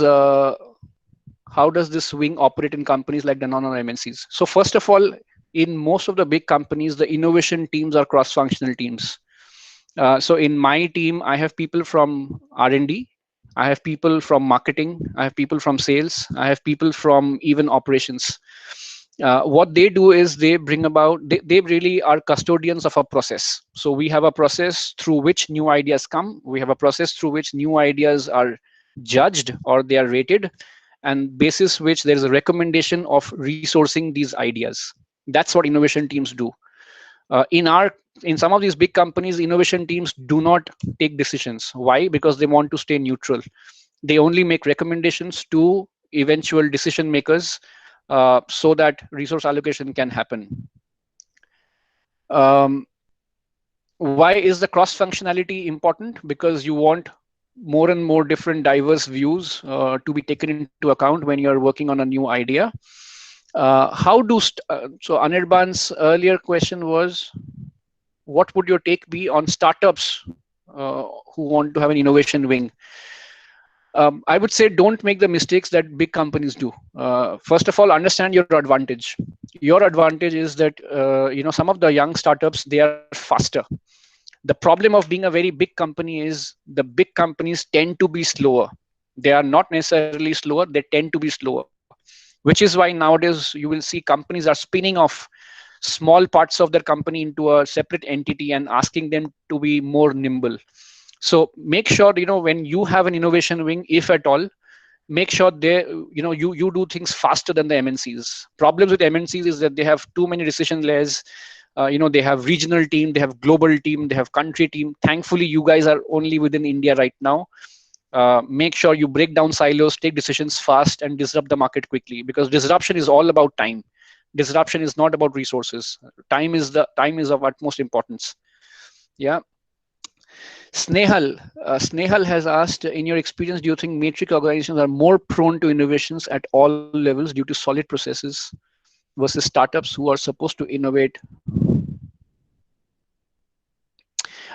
this wing operate in companies like Danone or MNCs? So first of all, in most of the big companies, the innovation teams are cross-functional teams. So in my team, I have people from R&D, I have people from marketing, I have people from sales, I have people from even operations. What they do is they bring about, they really are custodians of a process. So we have a process through which new ideas come. We have a process through which new ideas are judged or they are rated, and basis which there is a recommendation of resourcing these ideas. That's what innovation teams do. In some of these big companies, innovation teams do not take decisions. Why? Because they want to stay neutral. They only make recommendations to eventual decision makers, so that resource allocation can happen. Why is the cross functionality important? Because you want more and more different diverse views to be taken into account when you're working on a new idea. So Anirban's earlier question was, what would your take be on startups who want to have an innovation wing? I would say don't make the mistakes that big companies do. First of all, understand your advantage. Your advantage is that some of the young startups, they are faster. The problem of being a very big company is the big companies tend to be slower. They are not necessarily slower, they tend to be slower, which is why nowadays you will see companies are spinning off small parts of their company into a separate entity and asking them to be more nimble. So make sure, when you have an innovation wing, if at all, make sure you do things faster than the MNCs. Problems with MNCs is that they have too many decision layers. They have regional team, they have global team, they have country team. Thankfully, you guys are only within India right now. Make sure you break down silos, take decisions fast, and disrupt the market quickly, because disruption is all about time. Disruption is not about resources. Time is of utmost importance. Yeah. Snehal has asked, in your experience, do you think matrix organizations are more prone to innovations at all levels due to solid processes versus startups who are supposed to innovate?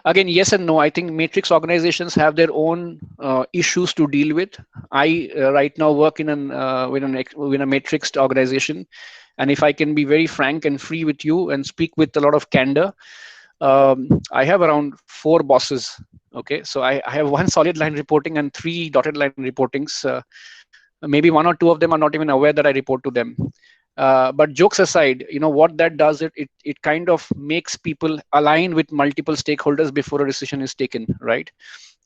Again, yes and no. I think matrix organizations have their own issues to deal with. I right now work in a matrixed organization, and if I can be very frank and free with you and speak with a lot of candor, I have around 4 bosses. Okay, so I have one solid line reporting and 3 dotted line reportings. Maybe 1 or 2 of them are not even aware that I report to them. But jokes aside, what that does, it kind of makes people align with multiple stakeholders before a decision is taken, right?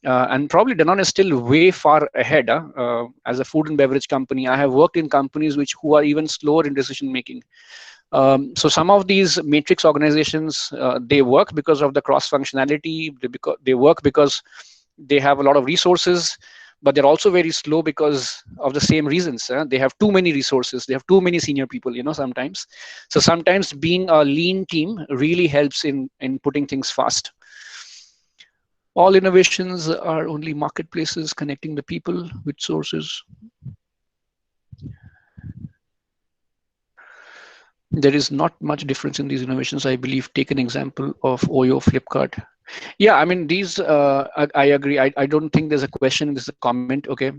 And probably Danone is still way far ahead. As a food and beverage company, I have worked in companies who are even slower in decision making. So some of these matrix organizations, they work because of the cross functionality. They work because they have a lot of resources, but they're also very slow because of the same reasons. They have too many resources. They have too many senior people, sometimes. So sometimes being a lean team really helps in putting things fast. All innovations are only marketplaces connecting the people with sources. There is not much difference in these innovations, I believe. Take an example of Oyo, Flipkart. Yeah, I mean, these, I agree. I don't think there's a question, there's a comment. Okay.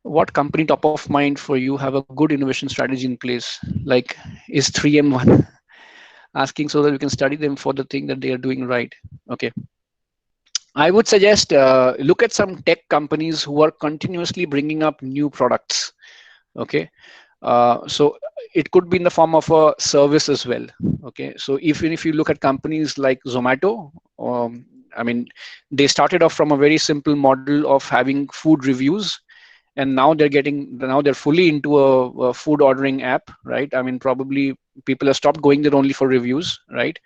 What company top of mind for you have a good innovation strategy in place? Like, is 3M one? Asking so that we can study them for the thing that they are doing right. Okay. I would suggest look at some tech companies who are continuously bringing up new products. Okay. So it could be in the form of a service as well. Okay. So even if you look at companies like Zomato, I mean, they started off from a very simple model of having food reviews, and now they're fully into a food ordering app, right? I mean, probably people have stopped going there only for reviews, right?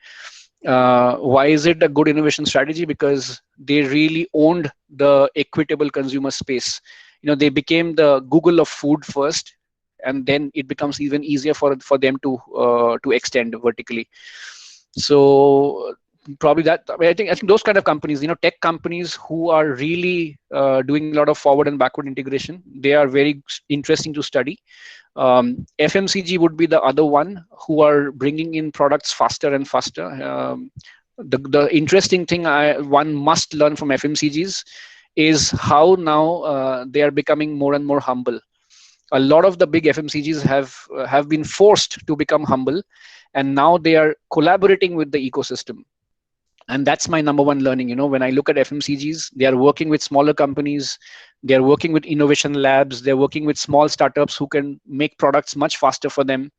Why is it a good innovation strategy? Because they really owned the equitable consumer space. They became the Google of food first, and then it becomes even easier for them to extend vertically. So probably that, I think those kind of companies, tech companies who are really doing a lot of forward and backward integration, they are very interesting to study. FMCG would be the other one, who are bringing in products faster and faster. The interesting thing one must learn from FMCGs is how now they are becoming more and more humble. A lot of the big FMCGs have been forced to become humble, and now they are collaborating with the ecosystem. And that's my number one learning. When I look at FMCGs, they are working with smaller companies, they are working with innovation labs, they're working with small startups who can make products much faster for them.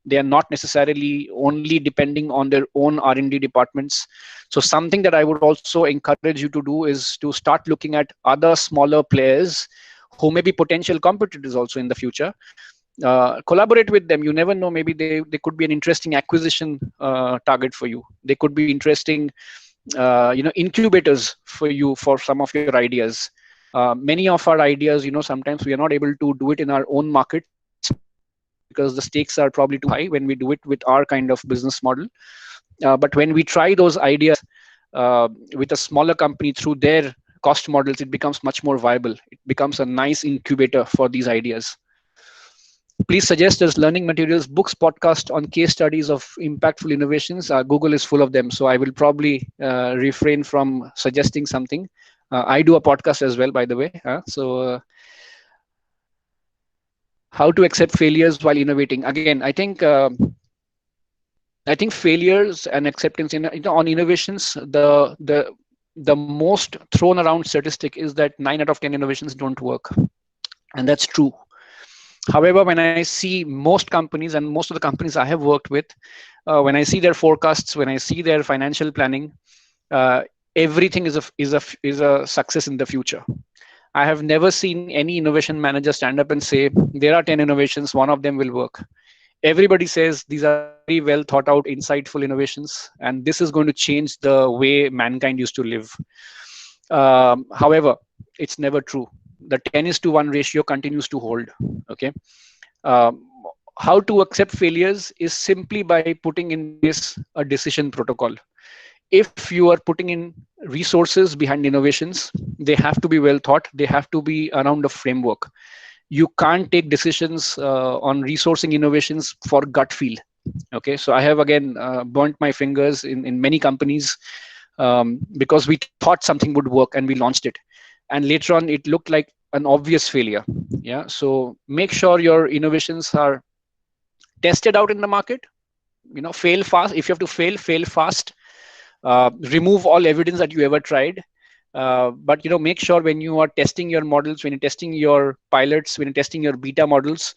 They are not necessarily only depending on their own R&D departments. So something that I would also encourage you to do is to start looking at other smaller players who may be potential competitors also in the future. Collaborate with them. You never know, maybe they could be an interesting acquisition target for you. They could be interesting incubators for you for some of your ideas. Many of our ideas, sometimes we are not able to do it in our own markets because the stakes are probably too high when we do it with our kind of business model. But when we try those ideas with a smaller company through their cost models, it becomes much more viable. It becomes a nice incubator for these ideas. Please suggest us learning materials, books, podcast on case studies of impactful innovations. Google is full of them, so I will probably refrain from suggesting something. I do a podcast as well, by the way. How to accept failures while innovating? Again, I think failures and acceptance on innovations, the most thrown around statistic is that 9 out of 10 innovations don't work, and that's true. However, when I see most companies and most of the companies I have worked with, when I see their forecasts, when I see their financial planning, uh, everything is a success in the future. I have never seen any innovation manager stand up and say there are 10 innovations, one of them will work. Everybody says these are very well thought out, insightful innovations, and this is going to change the way mankind used to live. However, it's never true. The 10:1 ratio continues to hold. Okay. Um, how to accept failures is simply by putting in place a decision protocol. If you are putting in resources behind innovations, they have to be well thought. They have to be around a framework. You can't take decisions on resourcing innovations for gut feel. Okay, so I have again burnt my fingers in many companies because we thought something would work and we launched it, and later on it looked like an obvious failure. Yeah, so make sure your innovations are tested out in the market. Fail fast. If you have to fail fast. Remove all evidence that you ever tried. But make sure when you are testing your models, when you're testing your pilots, when you're testing your beta models,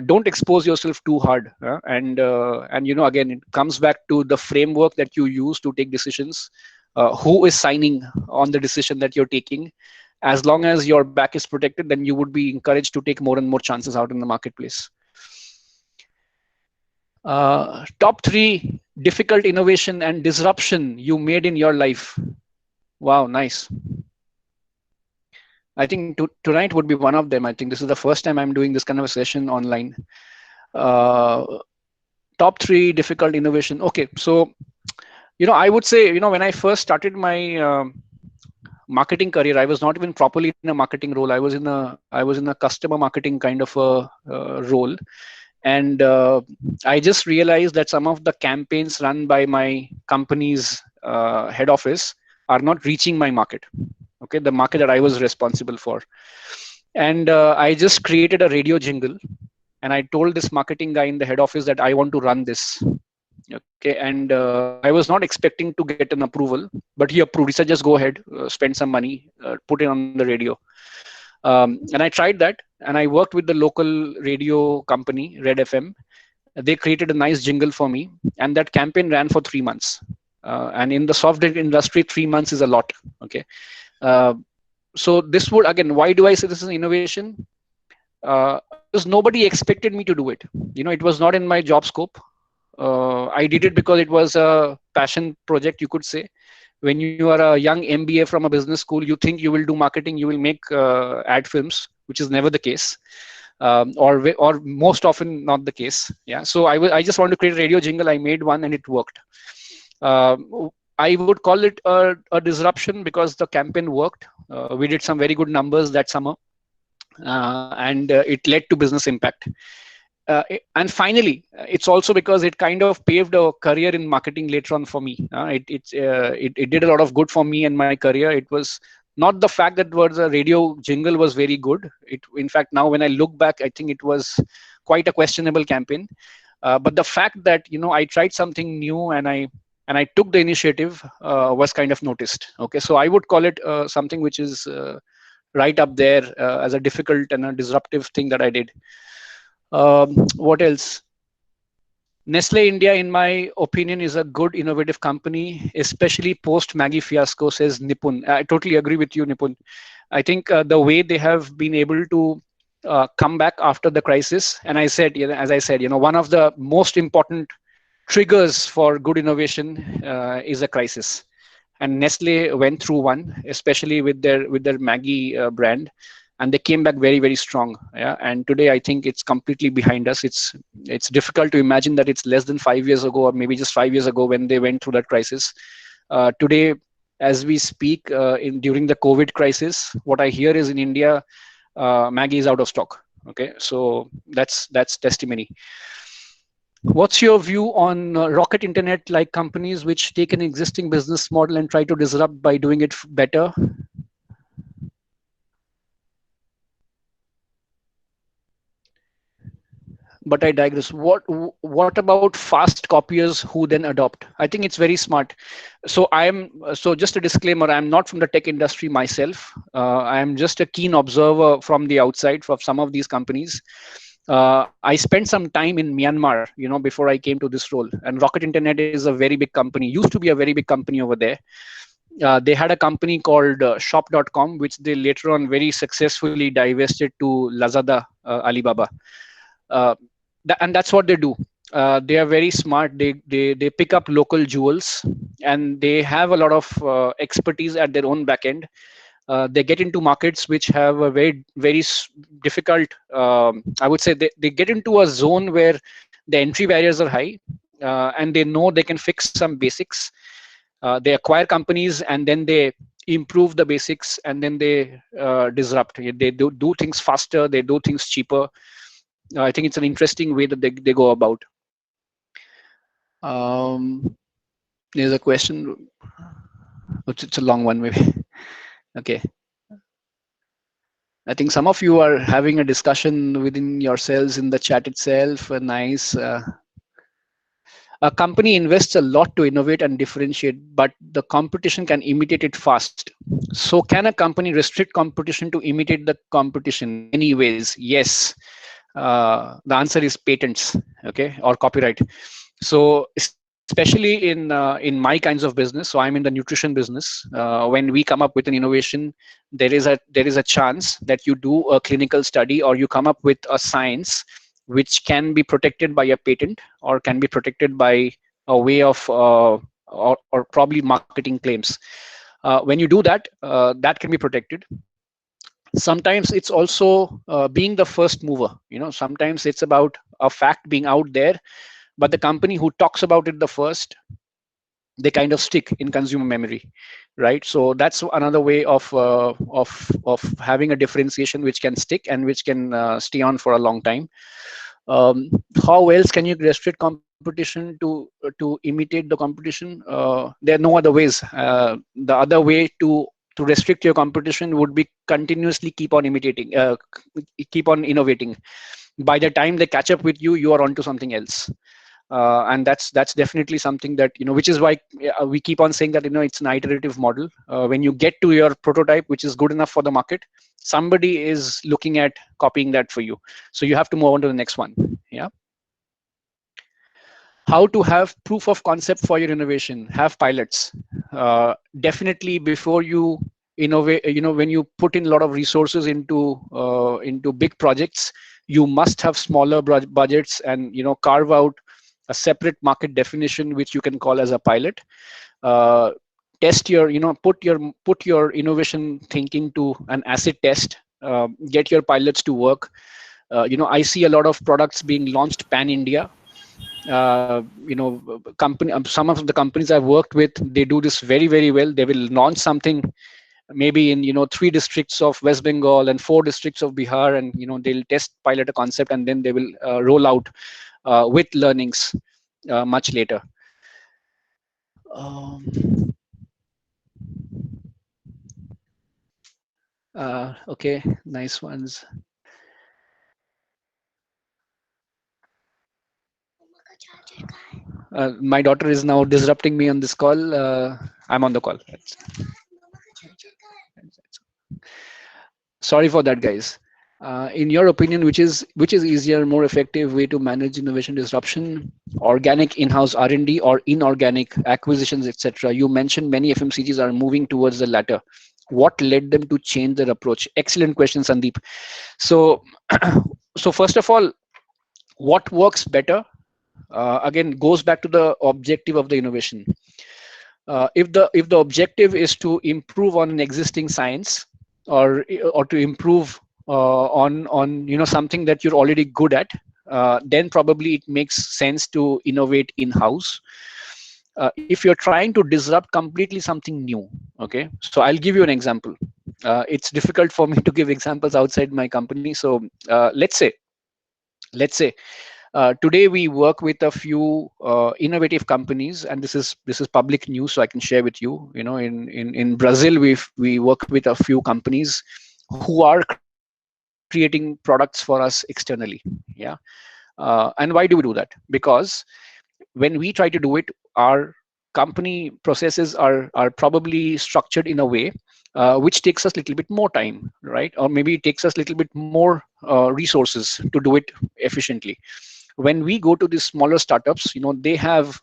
don't expose yourself too hard. And again, it comes back to the framework that you use to take decisions. Who is signing on the decision that you're taking? As long as your back is protected, then you would be encouraged to take more and more chances out in the marketplace. Top 3 difficult innovation and disruption you made in your life. Wow, nice. I think tonight would be one of them. I think this is the first time I'm doing this kind of a session online. Top 3 difficult innovation. Okay, so I would say when I first started my marketing career, I was not even properly in a marketing role. I was in a customer marketing kind of a role. And I just realized that some of the campaigns run by my company's head office are not reaching my market. Okay, the market that I was responsible for. And I just created a radio jingle, and I told this marketing guy in the head office that I want to run this. Okay, and I was not expecting to get an approval, but he approved. He said, just go ahead, spend some money, put it on the radio. And I tried that, and I worked with the local radio company, Red FM. They created a nice jingle for me, and that campaign ran for 3 months. And in the soft drink industry, 3 months is a lot. Okay, so this would, again, why do I say this is an innovation? Because nobody expected me to do it. It was not in my job scope. I did it because it was a passion project, you could say. When you are a young MBA from a business school, you think you will do marketing, you will make ad films, which is never the case, or most often not the case. Yeah. So I just wanted to create a radio jingle. I made one and it worked. I would call it a disruption because the campaign worked. We did some very good numbers that summer, and it led to business impact. And finally, it's also because it kind of paved a career in marketing later on for me. It did a lot of good for me and my career. It was not the fact that was a radio jingle was very good. In fact, now when I look back, I think it was quite a questionable campaign. But the fact that I tried something new and I took the initiative was kind of noticed. Okay, so I would call it something which is right up there as a difficult and a disruptive thing that I did. What else? Nestle India, in my opinion, is a good innovative company, especially post Maggie fiasco, says Nipun. I totally agree with you, Nipun. I think the way they have been able to come back after the crisis, and as I said, one of the most important triggers for good innovation is a crisis. And Nestle went through one, especially with their Maggie brand, and they came back very, very strong. Yeah, and today I think it's completely behind us. It's difficult to imagine that it's less than 5 years ago, or maybe just 5 years ago, when they went through that crisis. Today, as we speak, during the COVID crisis, what I hear is in India, Maggie is out of stock. Okay, so that's testimony. What's your view on rocket internet like companies which take an existing business model and try to disrupt by doing it better? But I digress. What about fast copiers who then adopt? I think it's very smart. So just a disclaimer: I'm not from the tech industry myself. I am just a keen observer from the outside for some of these companies. I spent some time in Myanmar, before I came to this role. And Rocket Internet is a very big company. Used to be a very big company over there. They had a company called Shop.com, which they later on very successfully divested to Lazada, Alibaba. Uh, and that's what they do. They are very smart. They pick up local jewels, and they have a lot of expertise at their own back end. They get into markets which have a very difficult. I would say they get into a zone where the entry barriers are high, and they know they can fix some basics. They acquire companies and then they improve the basics, and then they disrupt. They do things faster. They do things cheaper. I think it's an interesting way that they go about. Um, there's a question. It's a long one, maybe. Okay. I think some of you are having a discussion within yourselves in the chat itself. Nice. A company invests a lot to innovate and differentiate, but the competition can imitate it fast. So, can a company restrict competition to imitate the competition? Many ways, yes. The answer is patents, okay, or copyright. So, especially in my kinds of business, so I'm in the nutrition business. When we come up with an innovation, there is a chance that you do a clinical study or you come up with a science which can be protected by a patent or can be protected by a way of or probably marketing claims. When you do that, that can be protected. Sometimes it's also being the first mover. Sometimes it's about a fact being out there, but the company who talks about it the first, they kind of stick in consumer memory, right? So that's another way of having a differentiation which can stick and which can stay on for a long time. um, how else can you restrict competition to imitate the competition? There are no other ways. The other way to restrict your competition would be continuously keep on innovating. By the time they catch up with you, you are onto something else. And that's definitely something that, which is why we keep on saying that, it's an iterative model. When you get to your prototype which is good enough for the market, somebody is looking at copying that for you, so you have to move on to the next one. Yeah. How to have proof of concept for your innovation? Have pilots. Definitely before you innovate, when you put in a lot of resources into big projects, you must have smaller budgets and carve out a separate market definition which you can call as a pilot. Test your, put your innovation thinking to an acid test. Get your pilots to work. I see a lot of products being launched pan India. Some of the companies I've worked with, they do this very, very well. They will launch something maybe in 3 districts of West Bengal and 4 districts of Bihar, and they'll test pilot a concept, and then they will roll out with learnings much later. Okay, nice ones. My daughter is now disrupting me on this call. I'm on the call. Sorry for that, guys. In your opinion, which is easier, more effective way to manage innovation disruption? Organic in-house R&D or inorganic acquisitions, etc.? You mentioned many FMCGs are moving towards the latter. What led them to change their approach? Excellent question, Sandeep. So, so first of all, what works better? Again, goes back to the objective of the innovation. If the objective is to improve on an existing science, or to improve on something that you're already good at, then probably it makes sense to innovate in-house. If you're trying to disrupt completely something new, okay, so I'll give you an example. It's difficult for me to give examples outside my company. So let's say today we work with a few innovative companies, and this is public news, so I can share with you. In Brazil, we work with a few companies who are creating products for us externally. Yeah. And why do we do that? Because when we try to do it, our company processes are probably structured in a way which takes us a little bit more time, right? Or maybe it takes us a little bit more resources to do it efficiently. When we go to these smaller startups, they have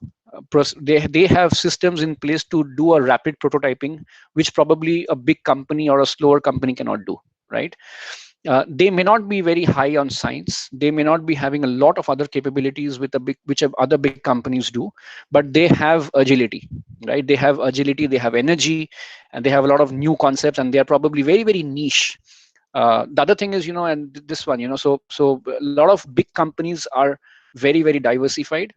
they have systems in place to do a rapid prototyping, which probably a big company or a slower company cannot do, right? They may not be very high on science. They may not be having a lot of other capabilities with which other big companies do, but they have agility, right? They have agility, they have energy, and they have a lot of new concepts, and they are probably very, very niche. The other thing is, and this one, so a lot of big companies are very, very diversified,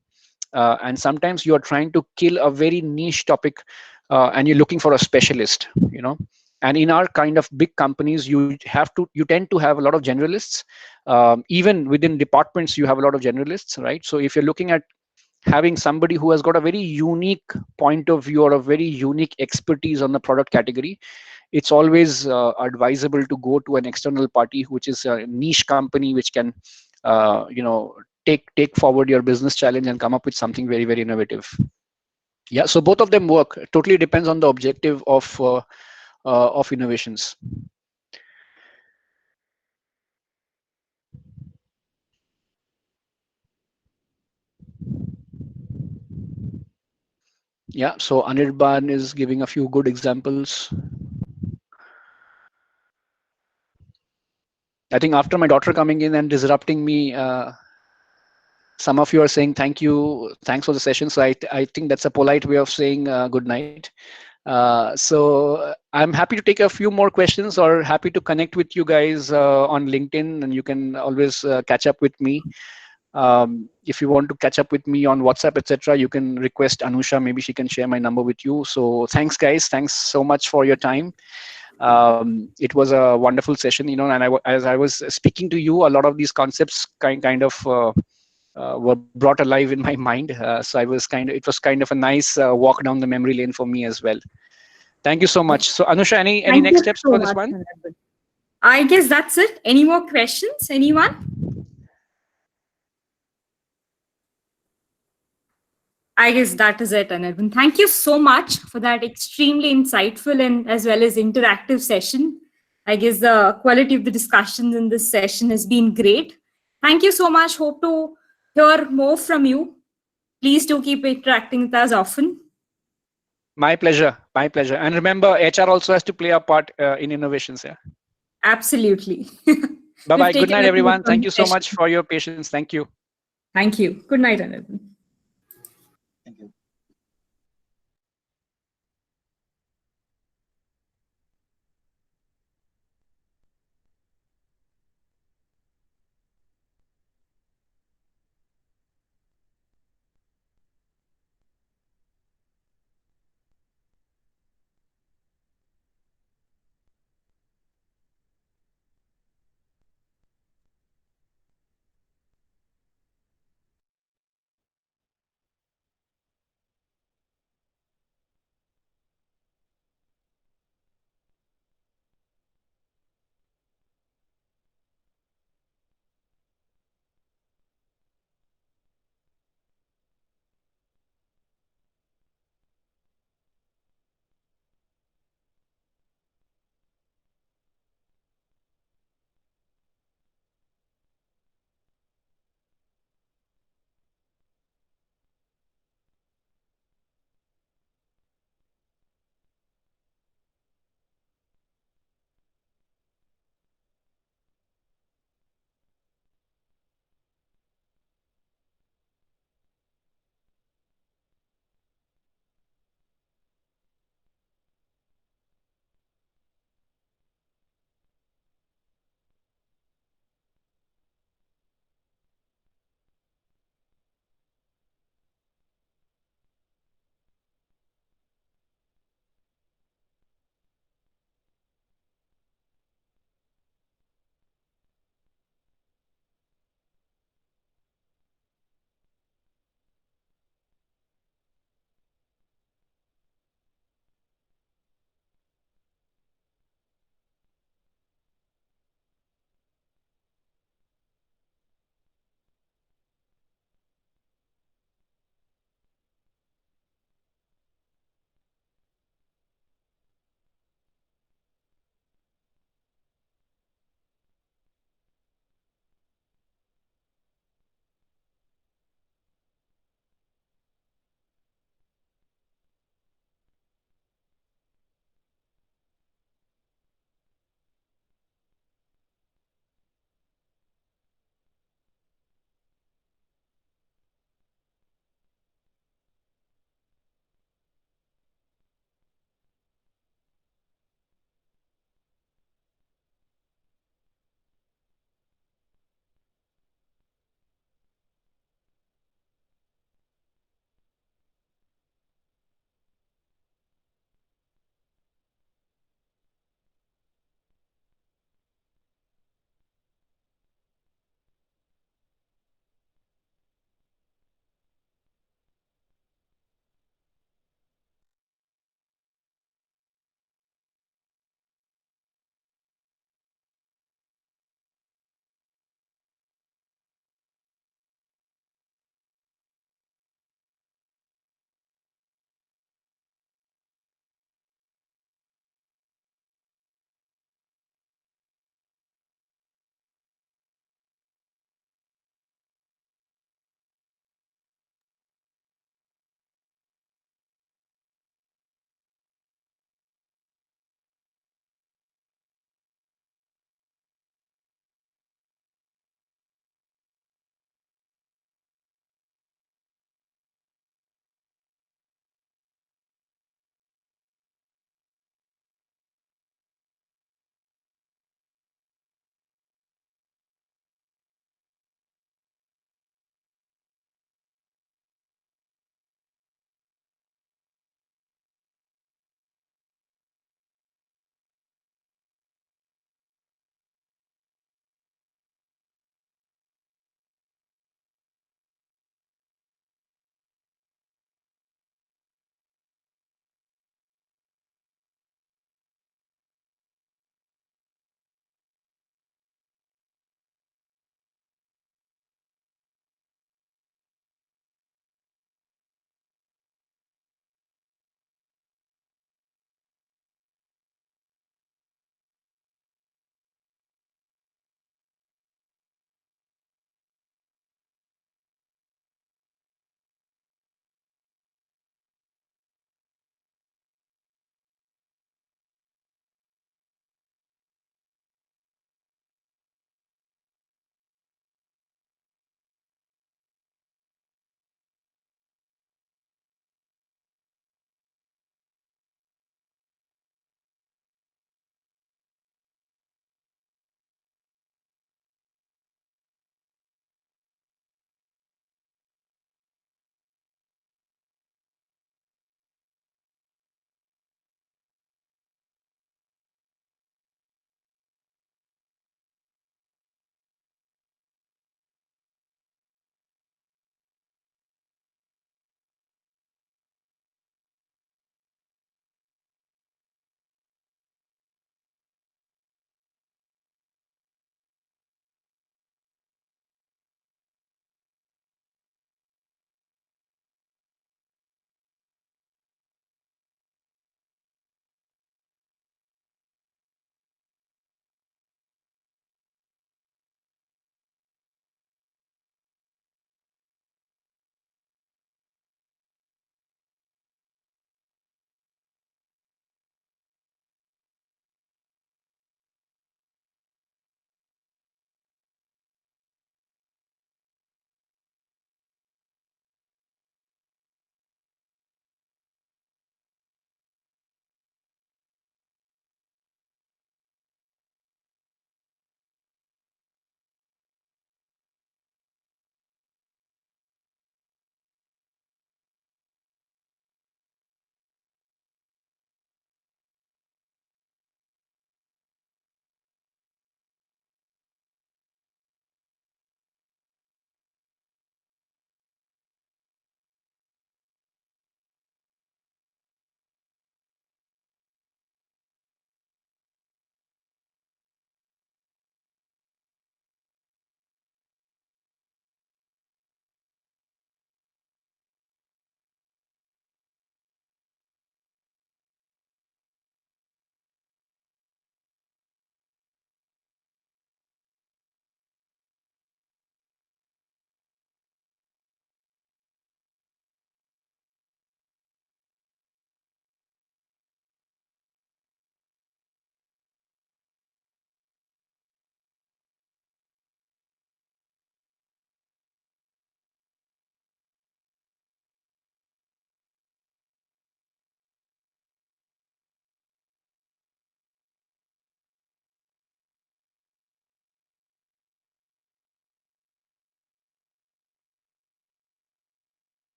and sometimes you are trying to kill a very niche topic, and you're looking for a specialist. And in our kind of big companies, you tend to have a lot of generalists. Even within departments, you have a lot of generalists, right? So if you're looking at having somebody who has got a very unique point of view or a very unique expertise on the product category, it's always advisable to go to an external party, which is a niche company, which can take forward your business challenge and come up with something very, very innovative. Yeah, so both of them work. It totally depends on the objective of innovations. Yeah, so Anirban is giving a few good examples. I think after my daughter coming in and disrupting me, some of you are saying thank you, thanks for the session. So I think that's a polite way of saying good night. So I'm happy to take a few more questions, or happy to connect with you guys on LinkedIn, and you can always catch up with me. If you want to catch up with me on WhatsApp, etc., you can request Anusha. Maybe she can share my number with you. So thanks, guys. Thanks so much for your time. It was a wonderful session, and as I was speaking to you, a lot of these concepts kind of were brought alive in my mind. So it was kind of a nice walk down the memory lane for me as well. Thank you so much. So Anusha, any Thank next you steps so for this much, one? Anirban. I guess that's it. Any more questions? Anyone? I guess that is it, Anirban. Thank you so much for that extremely insightful and as well as interactive session. I guess the quality of the discussions in this session has been great. Thank you so much. Hope to hear more from you. Please do keep interacting with us often. My pleasure. My pleasure. And remember, HR also has to play a part in innovations. Yeah. Absolutely. We've Bye-bye. Good taken night, a note everyone. from Thank the you so session. much for your patience. Thank you. Thank you. Good night, Anirban.